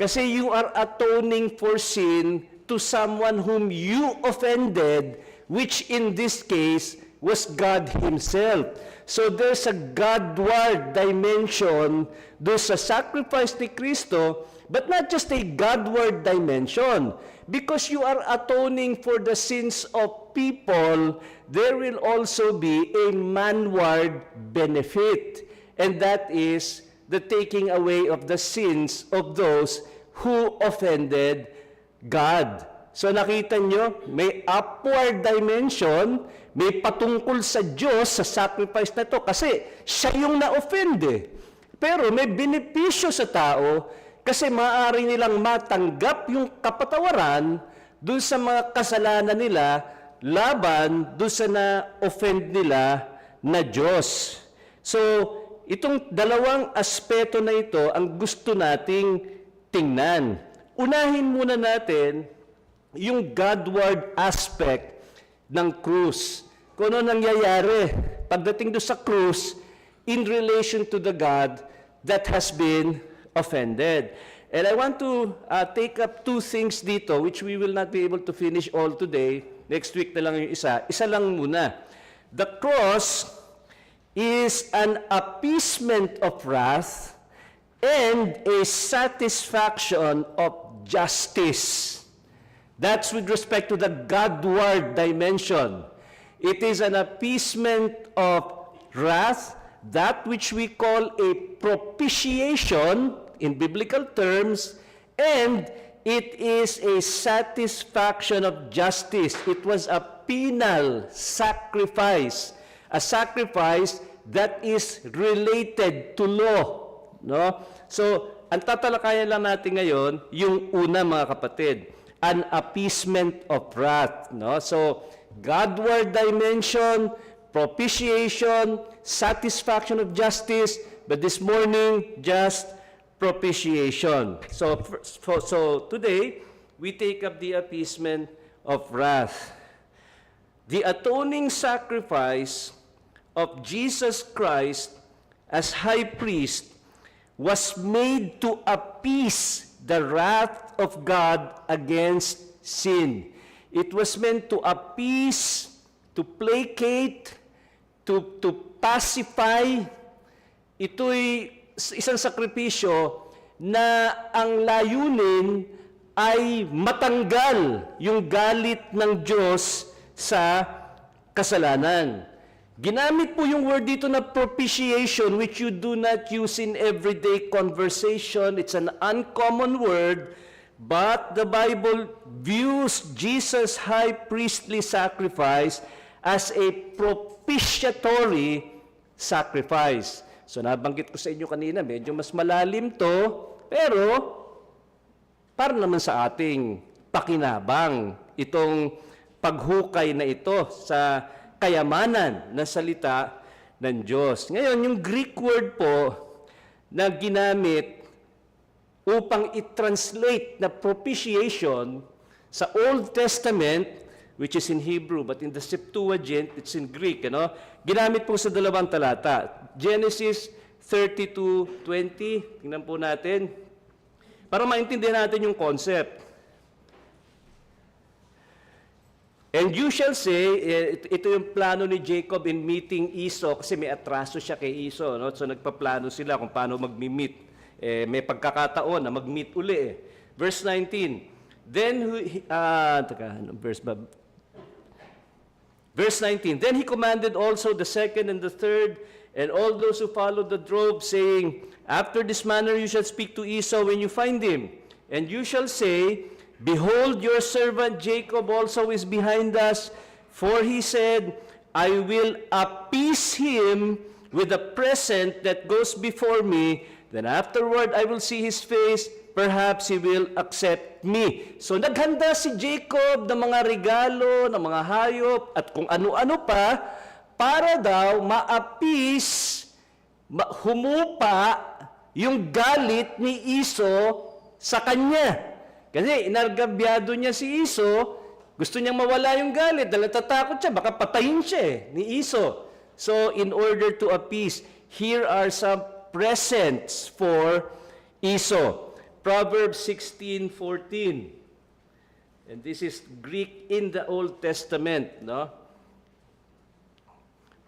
Kasi you are atoning for sin to someone whom you offended, which in this case was God Himself. So there's a Godward dimension do sa sacrifice ni Kristo, but not just a Godward dimension. Because you are atoning for the sins of people, there will also be a manward benefit. And that is the taking away of the sins of those who offended God. So nakita nyo, may upward dimension, may patungkol sa Diyos sa sacrifice na ito kasi siya yung na-offend eh. Pero may benepisyo sa tao kasi maaari nilang matanggap yung kapatawaran dun sa mga kasalanan nila laban dun sa na-offend nila na Diyos. So, itong dalawang aspeto na ito ang gusto nating tingnan. Unahin muna natin yung Godward aspect ng krus. Kung ano nangyayari pagdating doon sa krus in relation to the God that has been offended. And I want to take up two things dito which we will not be able to finish all today. Next week na lang yung isa. Isa lang muna. The cross is an appeasement of wrath and a satisfaction of justice. That's with respect to the Godward dimension. It is an appeasement of wrath, that which we call a propitiation in biblical terms, and it is a satisfaction of justice. It was a penal sacrifice, a sacrifice that is related to law, no? So, ang tatalakayan lang natin ngayon, yung una mga kapatid, an appeasement of wrath, no? So, Godward dimension, propitiation, satisfaction of justice, but this morning, just propitiation. So today, we take up the appeasement of wrath. The atoning sacrifice of Jesus Christ as high priest was made to appease the wrath of God against sin. It was meant to appease, to placate, to pacify. Ito'y isang sakripisyo na ang layunin ay matanggal yung galit ng Diyos sa kasalanan. Ginamit po yung word dito na propitiation, which you do not use in everyday conversation. It's an uncommon word, but the Bible views Jesus' high priestly sacrifice as a propitiatory sacrifice. So nabanggit ko sa inyo kanina, medyo mas malalim to, pero para naman sa ating pakinabang itong paghukay na ito sa kayamanan ng salita ng Diyos. Ngayon, yung Greek word po na ginamit upang i-translate na propitiation sa Old Testament, which is in Hebrew, but in the Septuagint, it's in Greek, ginamit po sa dalawang talata. Genesis 32:20, tingnan po natin, para maintindihan natin yung concept. And you shall say, ito yung plano ni Jacob in meeting Esau, kasi may atraso siya kay Esau, no? So nagpaplano sila kung paano mag-meet. May pagkakataon na mag-meet uli. Verse 19, Verse 19, then he commanded also the second and the third, and all those who followed the drove, saying, after this manner you shall speak to Esau when you find him. And you shall say, behold, your servant Jacob also is behind us, for he said, I will appease him with a present that goes before me, then afterward I will see his face, perhaps he will accept me. So naghanda si Jacob ng mga regalo, ng mga hayop, at kung ano-ano pa, para daw ma-appease, humupa yung galit ni Esau sa kanya. Kasi inargabyado niya si Esau, gusto niyang mawala yung galit, dahil natatakot siya, baka patayin siya ni Esau. So in order to appease, here are some presents for Esau. Proverbs 16:14. And this is Greek in the Old Testament, no?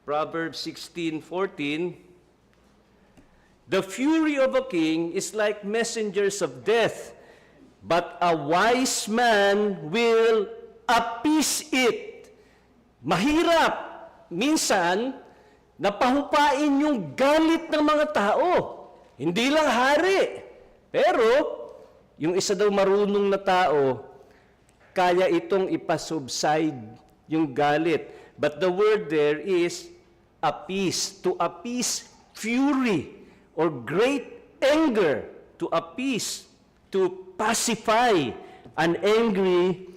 Proverbs 16:14. The fury of a king is like messengers of death, but a wise man will appease it. Mahirap minsan napahupain yung galit ng mga tao. Hindi lang hari. Pero, yung isa daw marunong na tao, kaya itong ipasubside yung galit. But the word there is appease, to appease fury or great anger, to appease, to pacify an angry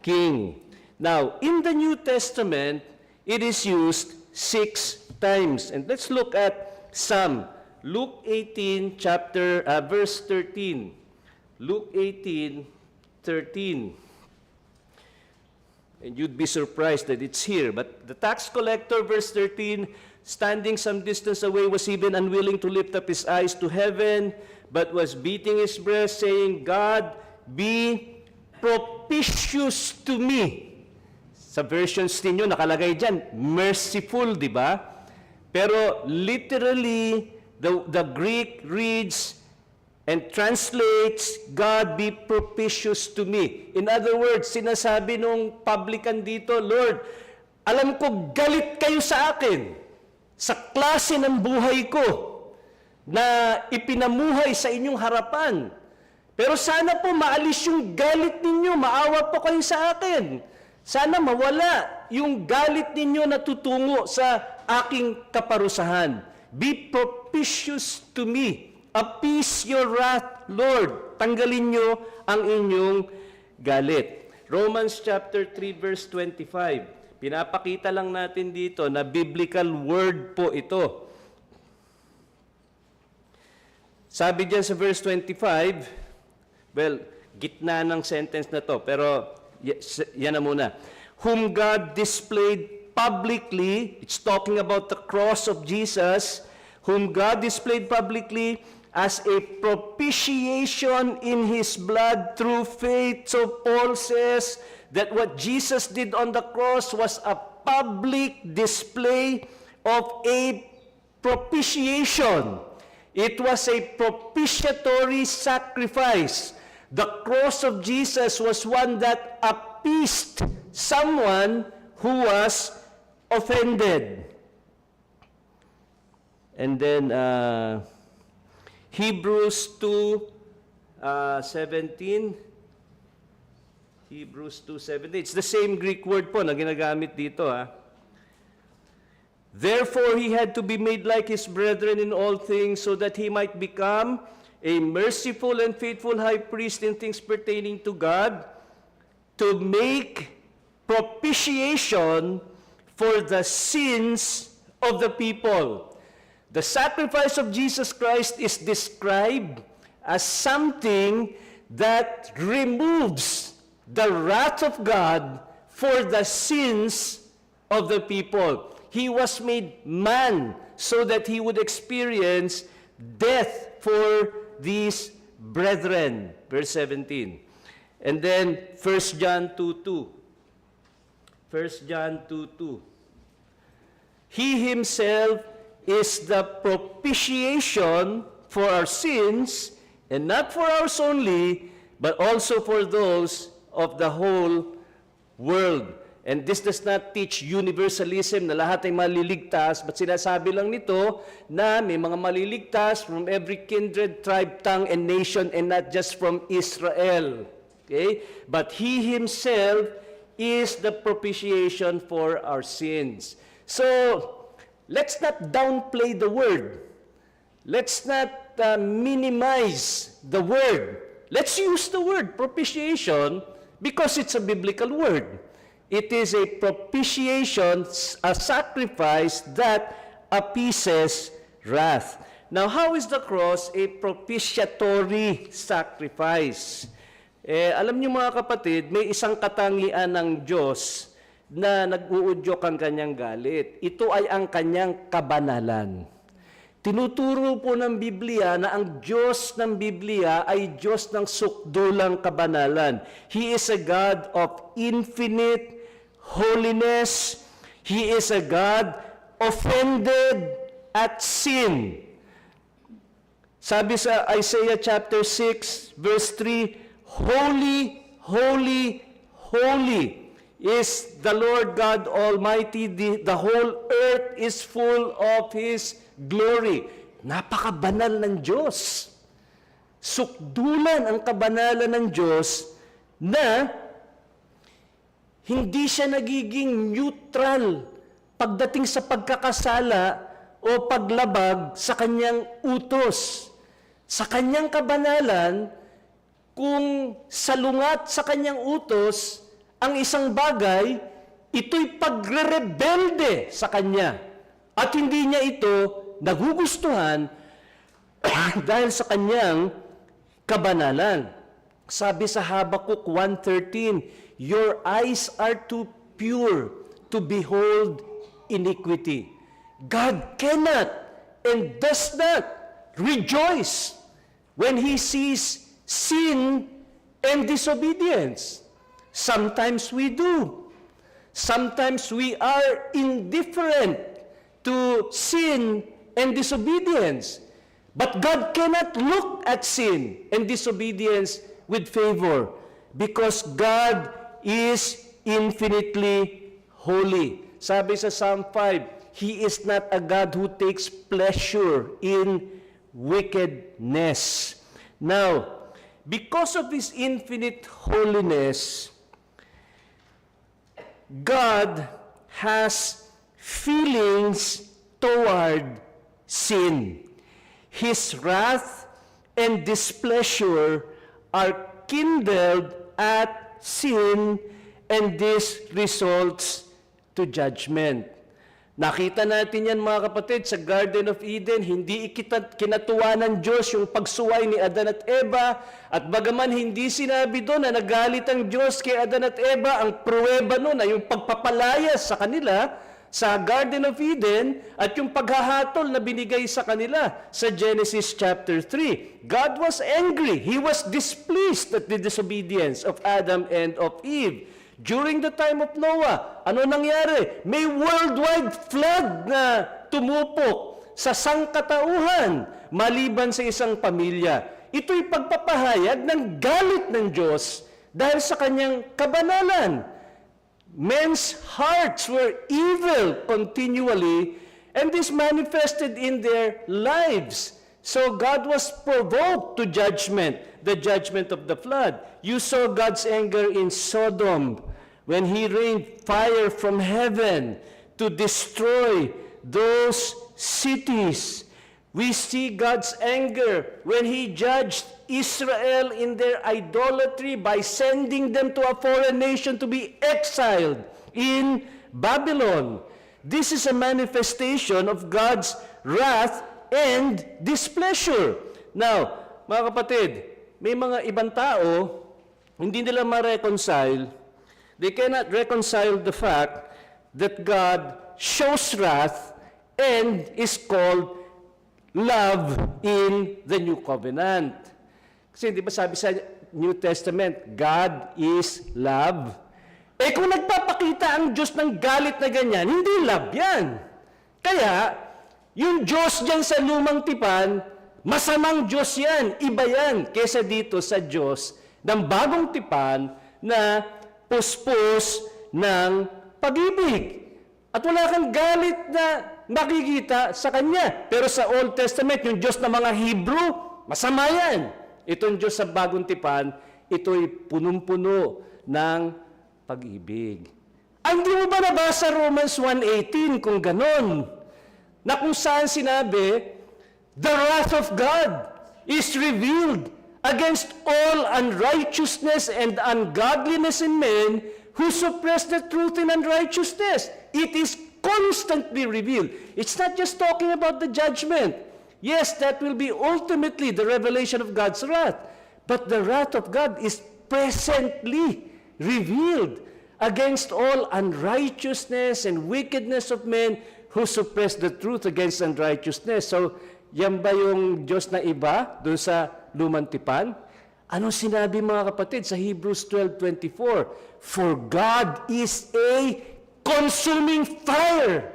king. Now, in the New Testament, it is used 6 times. And let's look at some. Luke 18, verse 13. Luke 18:13. And you'd be surprised that it's here. But the tax collector, verse 13, standing some distance away, was even unwilling to lift up his eyes to heaven, but was beating his breast, saying, God, be propitious to me. Sa versions ninyo, nakalagay dyan, merciful, di ba? Pero literally, the Greek reads and translates, God be propitious to me. In other words, sinasabi nung publican dito, Lord, alam ko galit kayo sa akin, sa klase ng buhay ko, na ipinamuhay sa inyong harapan. Pero sana po maalis yung galit ninyo, maawa po kayo sa akin. Sana mawala yung galit ninyo na tutungo sa aking kaparusahan. Be propitious to me. Appease your wrath, Lord. Tanggalin nyo ang inyong galit. Romans chapter 3 verse 25. Pinapakita lang natin dito na biblical word po ito. Sabi diyan sa verse 25, well, gitna ng sentence na to, pero yan na muna. Whom God displayed publicly, it's talking about the cross of Jesus, whom God displayed publicly as a propitiation in His blood through faith. So Paul says that what Jesus did on the cross was a public display of a propitiation. It was a propitiatory sacrifice. The cross of Jesus was one that appeased someone who was offended. And then Hebrews 2:17. Hebrews 2:17. It's the same Greek word po na ginagamit dito. Therefore, he had to be made like his brethren in all things, so that he might become a merciful and faithful high priest in things pertaining to God, to make propitiation for the sins of the people. The sacrifice of Jesus Christ is described as something that removes the wrath of God for the sins of the people. He was made man so that he would experience death for these brethren. Verse 17. And then 1 John 2:2. 1 John 2:2. He himself is the propitiation for our sins, and not for ours only, but also for those of the whole world. And this does not teach universalism na lahat ay maliligtas, but sinasabi lang nito na may mga maliligtas from every kindred, tribe, tongue, and nation, and not just from Israel. Okay? But He Himself is the propitiation for our sins. So, let's not downplay the word. Let's not minimize the word. Let's use the word propitiation because it's a biblical word. It is a propitiation, a sacrifice that appeases wrath. Now, how is the cross a propitiatory sacrifice? Alam niyo mga kapatid, may isang katangian ng Diyos na nag-uudyok ang kanyang galit. Ito ay ang kanyang kabanalan. Tinuturo po ng Biblia na ang Diyos ng Biblia ay Diyos ng sukdulang kabanalan. He is a God of infinite holiness. He is a God offended at sin. Sabi sa Isaiah chapter 6, verse 3, Holy, holy, holy is the Lord God Almighty. The whole earth is full of His glory. Napakabanal ng Diyos. Sukdulan ang kabanalan ng Diyos na hindi siya nagiging neutral pagdating sa pagkakasala o paglabag sa kanyang utos. Sa kanyang kabanalan, kung salungat sa kanyang utos ang isang bagay, ito'y pagre-rebelde sa kanya. At hindi niya ito nagugustuhan dahil sa kanyang kabanalan. Sabi sa Habakuk 1:13, "Your eyes are too pure to behold iniquity." God cannot and does not rejoice when He sees sin and disobedience. Sometimes we do. Sometimes we are indifferent to sin and disobedience. But God cannot look at sin and disobedience with favor because God is infinitely holy. Sabi sa Psalm 5, He is not a God who takes pleasure in wickedness. Now, because of His infinite holiness, God has feelings toward sin. His wrath and displeasure are kindled at sin, and this results to judgment. Nakita natin yan mga kapatid sa Garden of Eden, hindi kinatuwa ng Diyos yung pagsuway ni Adan at Eva, at bagaman hindi sinabi doon na nagalit ang Diyos kay Adan at Eva, ang pruweba noon ay yung pagpapalayas sa kanila sa Garden of Eden at yung paghahatol na binigay sa kanila sa Genesis chapter 3. God was angry. He was displeased at the disobedience of Adam and of Eve. During the time of Noah, ano nangyari? May worldwide flood na tumupok sa sangkatauhan maliban sa isang pamilya. Ito'y pagpapahayag ng galit ng Diyos dahil sa kanyang kabanalan. Men's hearts were evil continually, and this manifested in their lives. So God was provoked to judgment, the judgment of the flood. You saw God's anger in Sodom when He rained fire from heaven to destroy those cities. We see God's anger when He judged Israel in their idolatry by sending them to a foreign nation to be exiled in Babylon. This is a manifestation of God's wrath and displeasure. Now, mga kapatid, may mga ibang tao, hindi nila ma-reconcile. They cannot reconcile the fact that God shows wrath and is called love in the New Covenant. Kasi di ba sabi sa New Testament, God is love. Eh kung nagpapakita ang Diyos ng galit na ganyan, hindi love yan. Kaya, yung Diyos dyan sa lumang tipan, masamang Diyos yan, iba yan, kesa dito sa Diyos ng bagong tipan na puspos ng pag-ibig. At wala kang galit na makikita sa Kanya. Pero sa Old Testament, yung Diyos ng mga Hebrew, masama yan. Itong Diyos sa bagong tipan, ito'y punong-puno ng pag-ibig. Hindi mo ba nabasa Romans 1:18 kung ganon? Na kung saan sinabi, the wrath of God is revealed against all unrighteousness and ungodliness in men who suppress the truth in unrighteousness. It is constantly revealed. It's not just talking about the judgment. Yes, that will be ultimately the revelation of God's wrath. But the wrath of God is presently revealed against all unrighteousness and wickedness of men who suppress the truth against unrighteousness. So, yan ba yung Diyos na iba doon sa lumang tipan? Ano sinabi mga kapatid sa Hebrews 12:24? For God is a consuming fire.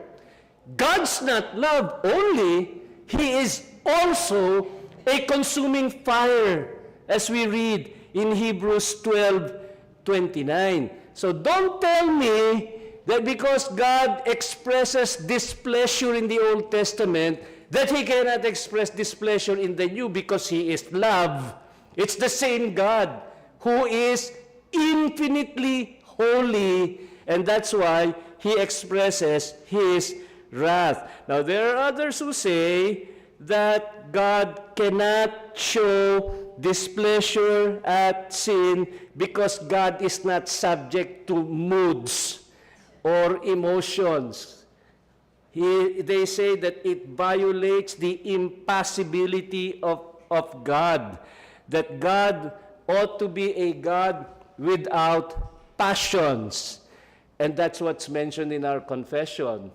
God's not love only, He is also a consuming fire, as we read in Hebrews 12:29. So don't tell me that because God expresses displeasure in the Old Testament, that He cannot express displeasure in the New because He is love. It's the same God who is infinitely holy, and that's why He expresses His wrath. Now, there are others who say that God cannot show displeasure at sin because God is not subject to moods or emotions. They say that it violates the impassibility of God, that God ought to be a God without passions. And that's what's mentioned in our confession,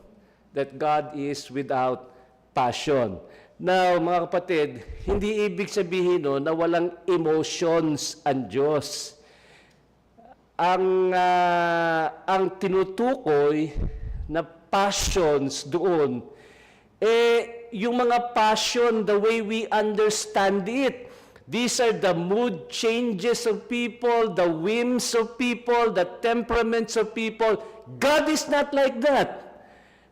that God is without passion. Now, mga kapatid, hindi ibig sabihin no, na walang emotions ang Diyos. Ang tinutukoy na passions doon, yung mga passion, the way we understand it, these are the mood changes of people, the whims of people, the temperaments of people. God is not like that.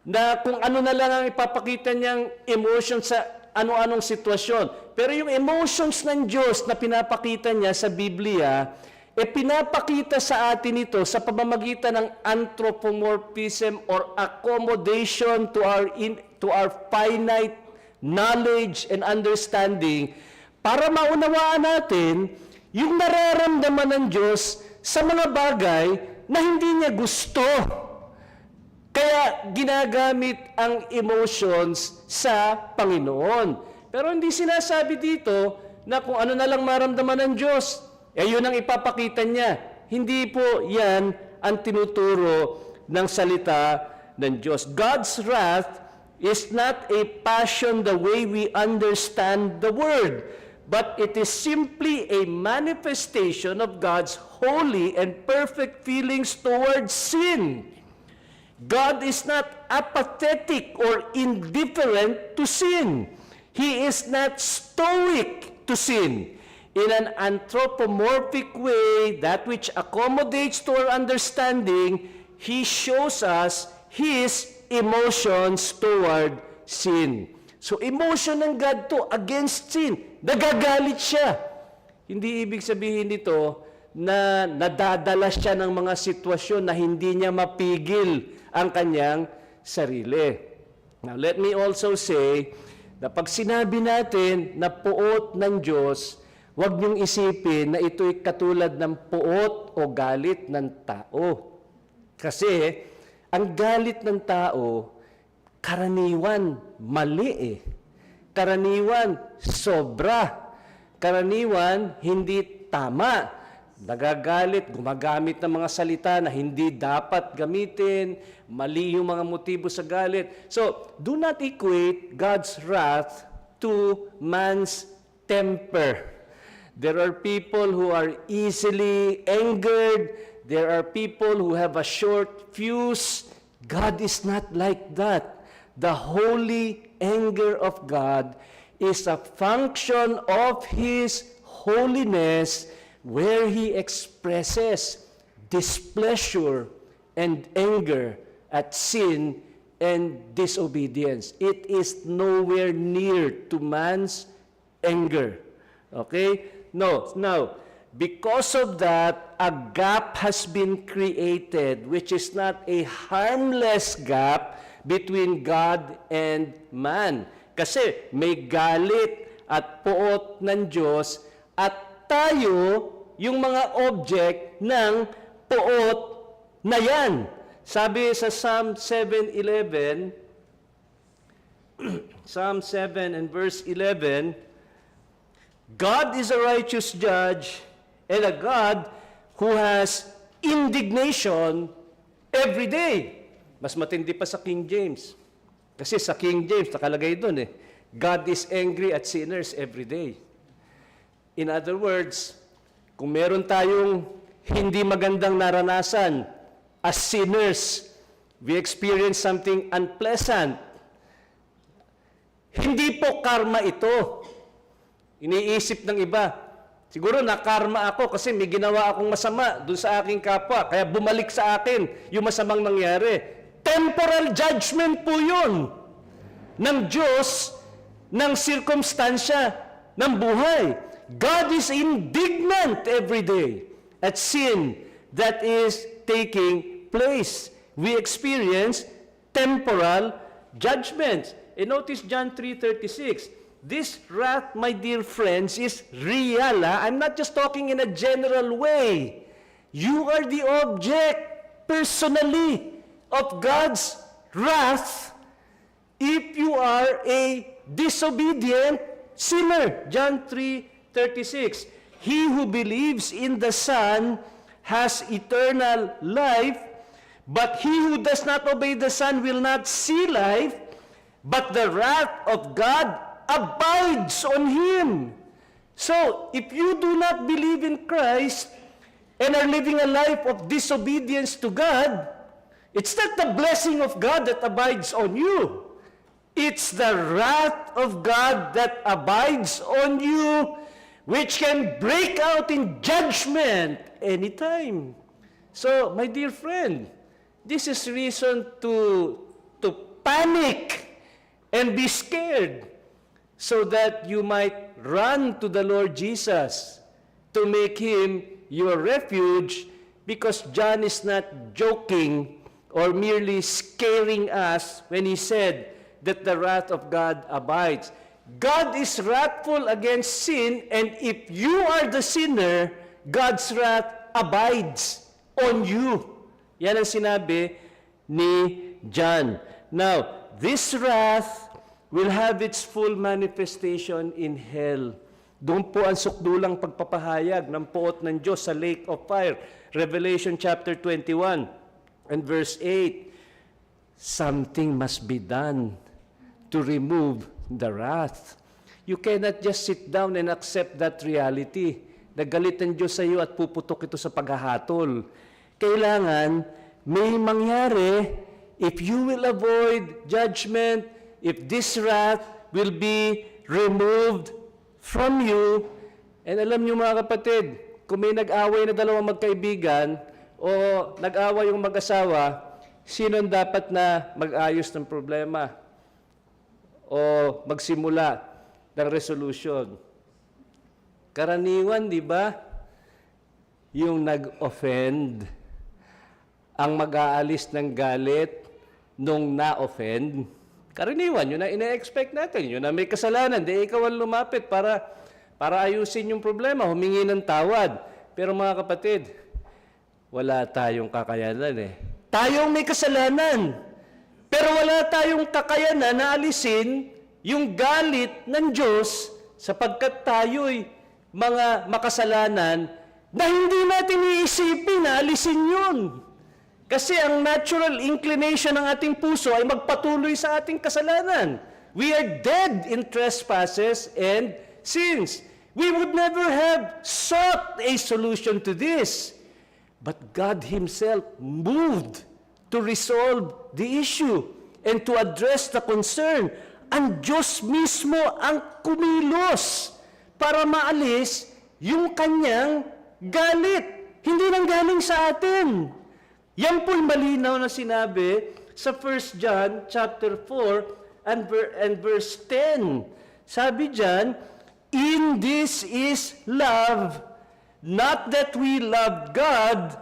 Na kung ano na lang ang ipapakita niyang emotion sa ano-anong sitwasyon. Pero yung emotions ng Diyos na pinapakita niya sa Biblia, pinapakita sa atin ito sa pamamagitan ng anthropomorphism or accommodation to our finite knowledge and understanding para maunawaan natin yung nararamdaman ng Diyos sa mga bagay na hindi niya gusto. Kaya ginagamit ang emotions sa Panginoon. Pero hindi sinasabi dito na kung ano na lang maramdaman ng Diyos, yun ang ipapakita niya. Hindi po yan ang tinuturo ng salita ng Diyos. God's wrath is not a passion the way we understand the word, but it is simply a manifestation of God's holy and perfect feelings towards sin. God is not apathetic or indifferent to sin. He is not stoic to sin. In an anthropomorphic way, that which accommodates to our understanding, He shows us His emotions toward sin. So, emotion ng God to against sin. Nagagalit siya. Hindi ibig sabihin nito na nadadala siya ng mga sitwasyon na hindi niya mapigil ang kanyang sarili. Now, let me also say na pag sinabi natin na puot ng Diyos, huwag niyong isipin na ito'y katulad ng puot o galit ng tao. Kasi, ang galit ng tao, karaniwan mali eh. Karaniwan sobra. Karaniwan hindi tama. Nagagalit, gumagamit ng mga salita na hindi dapat gamitin, mali yung mga motibo sa galit. So, do not equate God's wrath to man's temper. There are people who are easily angered. There are people who have a short fuse. God is not like that. The holy anger of God is a function of His holiness where He expresses displeasure and anger at sin and disobedience. It is nowhere near to man's anger. Okay? No. Now, because of that, a gap has been created, which is not a harmless gap between God and man. Kasi may galit at puot ng Diyos at tayo yung mga object ng puot na yan. Sabi sa Psalm 7:11, Psalm 7 and verse 11, God is a righteous judge and a God who has indignation every day. Mas matindi pa sa King James. Kasi sa King James, nakalagay doon God is angry at sinners every day. In other words, kung meron tayong hindi magandang naranasan as sinners, we experience something unpleasant, hindi po karma ito. Iniisip ng iba, siguro na-karma ako kasi may ginawa akong masama dun sa aking kapwa, kaya bumalik sa akin yung masamang nangyari. Temporal judgment po yun ng Diyos, ng sirkumstansya, ng buhay. God is indignant every day at sin that is taking place. We experience temporal judgments. And notice John 3:36. This wrath, my dear friends, is real. I'm not just talking in a general way. You are the object, personally, of God's wrath if you are a disobedient sinner. John 3:36. He who believes in the Son has eternal life, but he who does not obey the Son will not see life, but the wrath of God abides on him. So, if you do not believe in Christ and are living a life of disobedience to God, it's not the blessing of God that abides on you. It's the wrath of God that abides on you, which can break out in judgment anytime. So, my dear friend, this is reason to panic and be scared so that you might run to the Lord Jesus to make Him your refuge, because John is not joking or merely scaring us when he said that the wrath of God abides. God is wrathful against sin, and if you are the sinner, God's wrath abides on you. Yan ang sinabi ni John. Now, this wrath will have its full manifestation in hell. Doon po ang sukdulang pagpapahayag ng puot ng Diyos sa lake of fire. Revelation chapter 21 and verse 8. Something must be done to remove the wrath. You cannot just sit down and accept that reality. Nagalit ang Diyos sa iyo at puputok ito sa paghahatol. Kailangan may mangyari if you will avoid judgment, if this wrath will be removed from you. And alam niyo mga kapatid, kung may nag-away na dalawang magkaibigan o nag-away yung mag-asawa, sino ang dapat na mag-ayos ng problema o magsimula ng resolution? Karaniwan, di ba, yung nag-offend ang mag-aalis ng galit nung na-offend. Karaniwan, yun na ina-expect natin. Yun na may kasalanan, di ikaw ang lumapit para ayusin yung problema, humingi ng tawad. Pero mga kapatid, wala tayong kakayanan eh. Tayong may kasalanan. Pero wala tayong kakayanan na alisin yung galit ng Diyos sapagkat tayo'y mga makasalanan na hindi natin iisipin na alisin yun. Kasi ang natural inclination ng ating puso ay magpatuloy sa ating kasalanan. We are dead in trespasses and sins. We would never have sought a solution to this. But God Himself moved to resolve the issue and to address the concern. Ang Diyos mismo ang kumilos para maalis yung kanyang galit. Hindi nang galing sa atin. Yan po'y malinaw na sinabi sa 1 John chapter 4 and verse 10. Sabi diyan, in this is love, not that we loved God,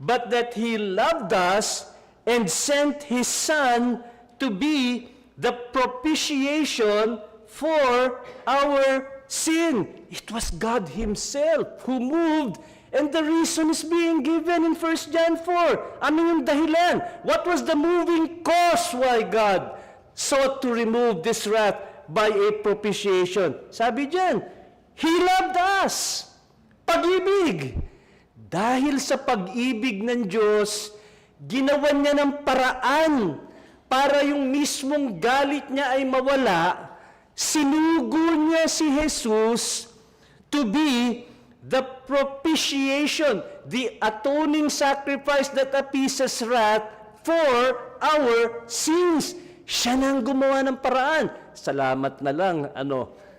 but that He loved us and sent His Son to be the propitiation for our sin. It was God Himself who moved, and the reason is being given in 1 John 4. Ano yung dahilan? What was the moving cause why God sought to remove this wrath by a propitiation? Sabi diyan, He loved us. Pag-ibig. Dahil sa pag-ibig ng Diyos, ginawan niya ng paraan para yung mismong galit niya ay mawala. Sinugo niya si Jesus to be the propitiation, the atoning sacrifice that appeases wrath for our sins. Siya nang gumawa ng paraan. Salamat na lang,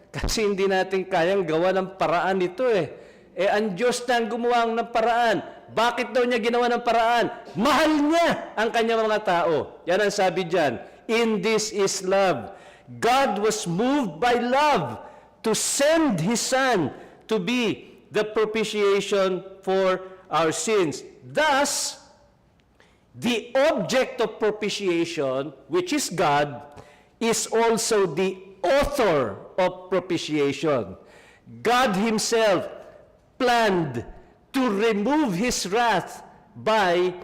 kasi hindi natin kayang gawa ng paraan ito eh. Ang Diyos nang gumawa ng paraan. Bakit daw niya ginawa ng paraan? Mahal niya ang kanyang mga tao. Yan ang sabi diyan. In this is love. God was moved by love to send His Son to be the propitiation for our sins. Thus, the object of propitiation, which is God, is also the author of propitiation. God Himself planned to remove His wrath by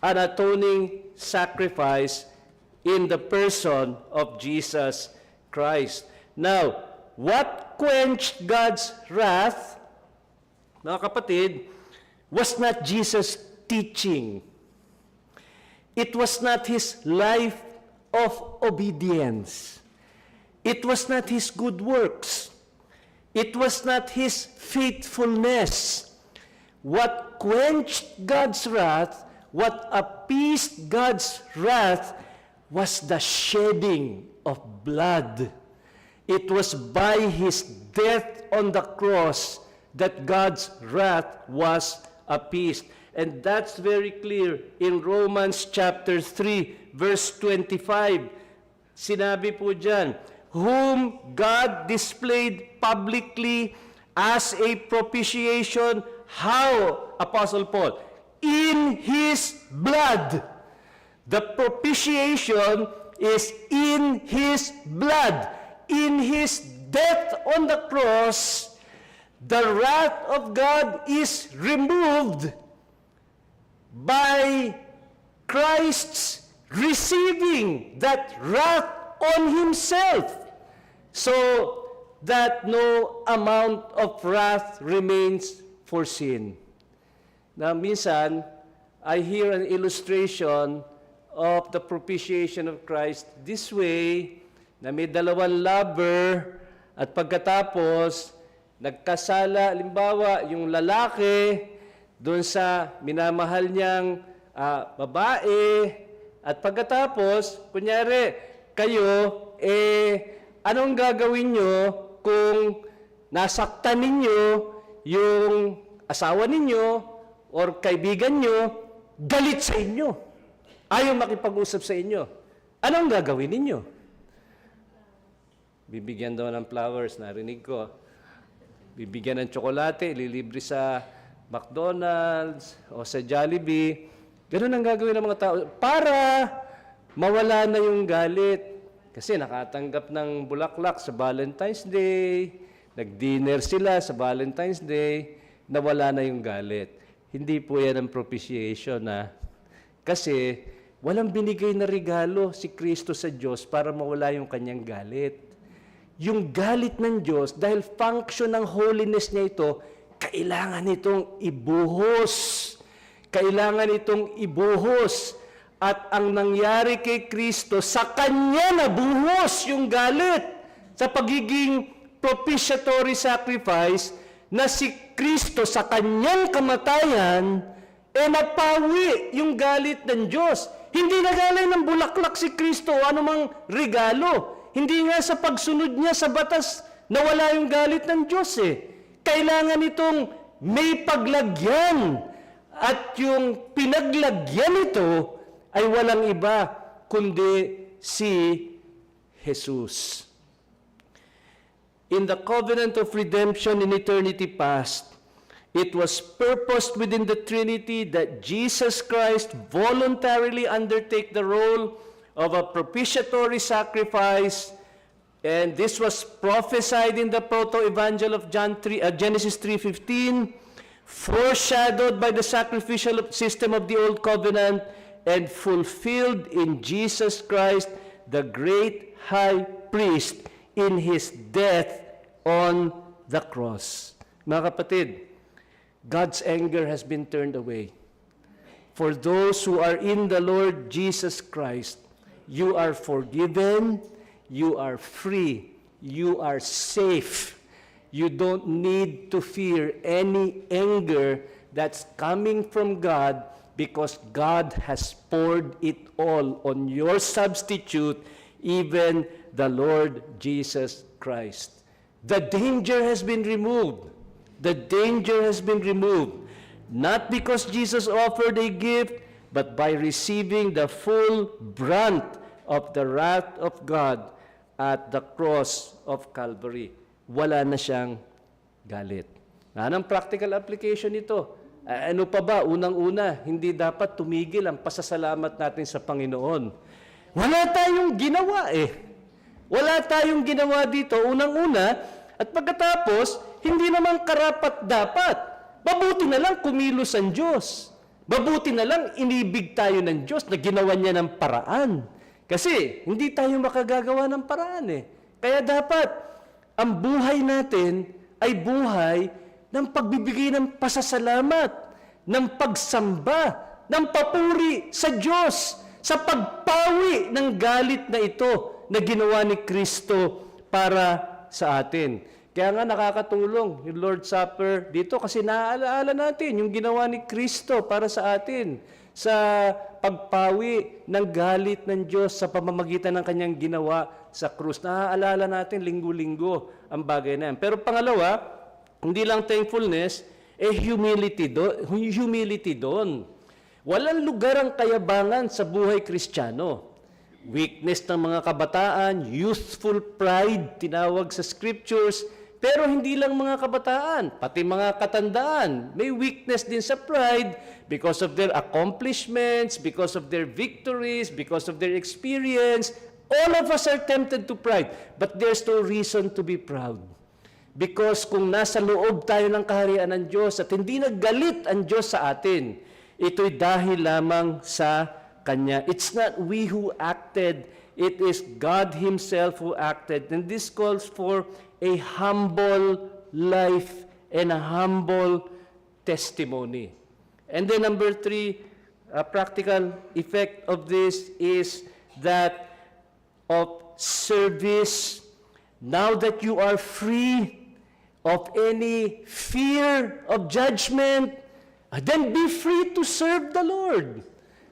an atoning sacrifice in the person of Jesus Christ. Now, what quenched God's wrath, mga kapatid, was not Jesus' teaching. It was not His life of obedience. It was not His good works. It was not His faithfulness. What quenched God's wrath, what appeased God's wrath, was the shedding of blood. It was by His death on the cross that God's wrath was appeased. And that's very clear in Romans chapter 3, verse 25. Sinabi po dyan, whom God displayed publicly as a propitiation. How, Apostle Paul? In His blood. The propitiation is in His blood. In His death on the cross, the wrath of God is removed by Christ's receiving that wrath on Himself, so that no amount of wrath remains for sin. Now, minsan, I hear an illustration of the propitiation of Christ this way, na may dalawang lover, at pagkatapos, nagkasala, limbawa, yung lalaki, doon sa minamahal niyang babae, at pagkatapos, kunyari, kayo, anong gagawin nyo kung nasaktan ninyo yung asawa ninyo or kaibigan nyo, galit sa inyo, ayaw makipag-usap sa inyo? Anong gagawin ninyo? Bibigyan daw ng flowers, narinig ko. Bibigyan ng tsokolate, ililibre sa McDonald's o sa Jollibee. Ganun ang gagawin ng mga tao para mawala na yung galit. Kasi nakatanggap ng bulaklak sa Valentine's Day, nag-dinner sila sa Valentine's Day, nawala na yung galit. Hindi po yan ang propitiation na. Kasi walang binigay na regalo si Kristo sa Diyos para mawala yung kanyang galit. Yung galit ng Diyos, dahil function ng holiness niya ito, kailangan itong ibuhos. Kailangan itong ibuhos. At ang nangyari kay Kristo, sa Kanya nabuhos yung galit. Sa pagiging propitiatory sacrifice, na si Kristo sa Kanyang kamatayan, napawi yung galit ng Diyos. Hindi nagaling ng bulaklak si Kristo o anumang regalo. Hindi nga sa pagsunod niya sa batas nawala yung galit ng Diyos Kailangan itong may paglagyan. At yung pinaglagyan ito ay walang iba kundi si Jesus. In the covenant of redemption in eternity past, it was purposed within the Trinity that Jesus Christ voluntarily undertake the role of a propitiatory sacrifice, and this was prophesied in the proto-evangel of Genesis 3:15, foreshadowed by the sacrificial system of the Old Covenant, and fulfilled in Jesus Christ, the great high priest, in His death on the cross. Mga kapatid, God's anger has been turned away. For those who are in the Lord Jesus Christ, you are forgiven, you are free, you are safe. You don't need to fear any anger that's coming from God, because God has poured it all on your substitute, even the Lord Jesus Christ. The danger has been removed. The danger has been removed. Not because Jesus offered a gift, but by receiving the full brunt of the wrath of God at the cross of Calvary. Wala na siyang galit. Anong practical application nito? Ano pa ba? Unang-una, hindi dapat tumigil ang pasasalamat natin sa Panginoon. Wala tayong ginawa Wala tayong ginawa dito, unang-una, at pagkatapos, hindi naman karapat-dapat. Mabuti na lang kumilos ang Diyos. Mabuti na lang inibig tayo ng Diyos na ginawa niya ng paraan. Kasi hindi tayo makagagawa ng paraan eh. Kaya dapat ang buhay natin ay buhay ng pagbibigay ng pasasalamat, ng pagsamba, ng papuri sa Diyos, sa pagpawi ng galit na ito na ginawa ni Kristo para sa atin. Kaya nga nakakatulong yung Lord's Supper dito kasi naaalaala natin yung ginawa ni Kristo para sa atin sa pagpawi ng galit ng Diyos sa pamamagitan ng kanyang ginawa sa krus. Naaalala natin linggo-linggo ang bagay na yan. Pero pangalawa, hindi lang thankfulness, humility doon. Walang lugar ang kayabangan sa buhay Kristiyano. Weakness ng mga kabataan, youthful pride, tinawag sa scriptures, pero hindi lang mga kabataan, pati mga katandaan, may weakness din sa pride because of their accomplishments, because of their victories, because of their experience. All of us are tempted to pride, but there's no reason to be proud. Because kung nasa loob tayo ng kaharian ng Diyos at hindi naggalit ang Diyos sa atin, ito'y dahil lamang sa Kanya. It's not we who acted, it is God Himself who acted. And this calls for a humble life and a humble testimony. And then number 3, a practical effect of this is that of service. Now that you are free of any fear of judgment, then be free to serve the Lord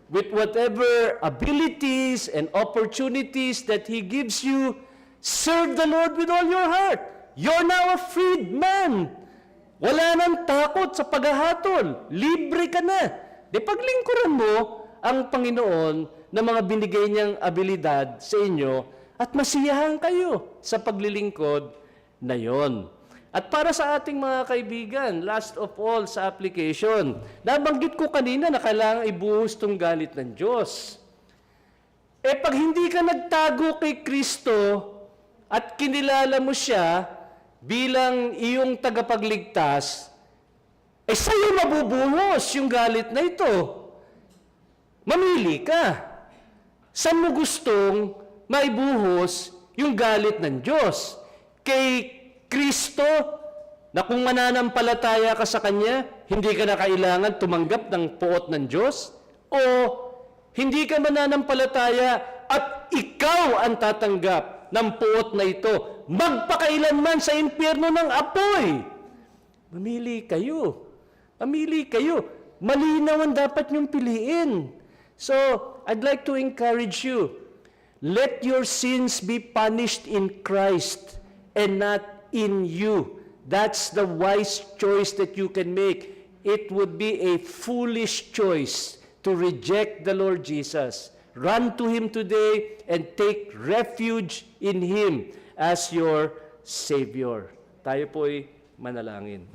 with whatever abilities and opportunities that He gives you. Serve the Lord with all your heart. You're now a freed man. Wala nang takot sa paghahatol. Libre ka na. Di paglingkuran mo ang Panginoon na mga binigay niyang abilidad sa inyo at masiyahan kayo sa paglilingkod na yon. At para sa ating mga kaibigan, last of all sa application, nabanggit ko kanina na kailangan ibuhos tong galit ng Diyos. Pag hindi ka nagtago kay Kristo at kinilala mo siya bilang iyong tagapagligtas, sa'yo mabubuhos yung galit na ito. Mamili ka. Saan mo gustong maibuhos yung galit ng Diyos? Kay Kristo, na kung mananampalataya ka sa Kanya, hindi ka na kailangan tumanggap ng puot ng Diyos? O hindi ka mananampalataya at ikaw ang tatanggap ng puot na ito, magpakailanman sa impyerno ng apoy? Mamili kayo. Mamili kayo. Malinaw ang dapat niyong piliin. So, I'd like to encourage you, let your sins be punished in Christ and not in you. That's the wise choice that you can make. It would be a foolish choice to reject the Lord Jesus. Run to Him today and take refuge in Him as your Savior. Tayo po'y manalangin.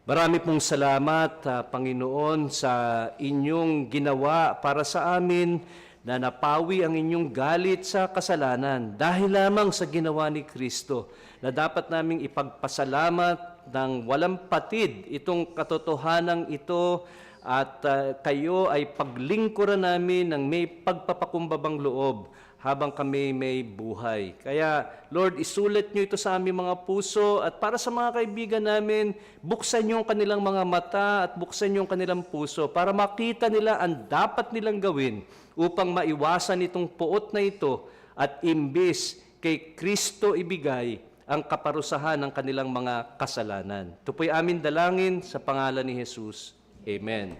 Marami pong salamat, Panginoon, sa inyong ginawa para sa amin na napawi ang inyong galit sa kasalanan dahil lamang sa ginawa ni Kristo, na dapat naming ipagpasalamat ng walang patid itong katotohanan ito at kayo ay paglingkuran namin ng may pagpapakumbabang loob habang kami may buhay. Kaya, Lord, isulat nyo ito sa aming mga puso at para sa mga kaibigan namin, buksan nyo ang kanilang mga mata at buksan nyo ang kanilang puso para makita nila ang dapat nilang gawin upang maiwasan itong puot na ito at imbis kay Kristo ibigay ang kaparusahan ng kanilang mga kasalanan. Ito po'y amin dalangin sa pangalan ni Jesus. Amen.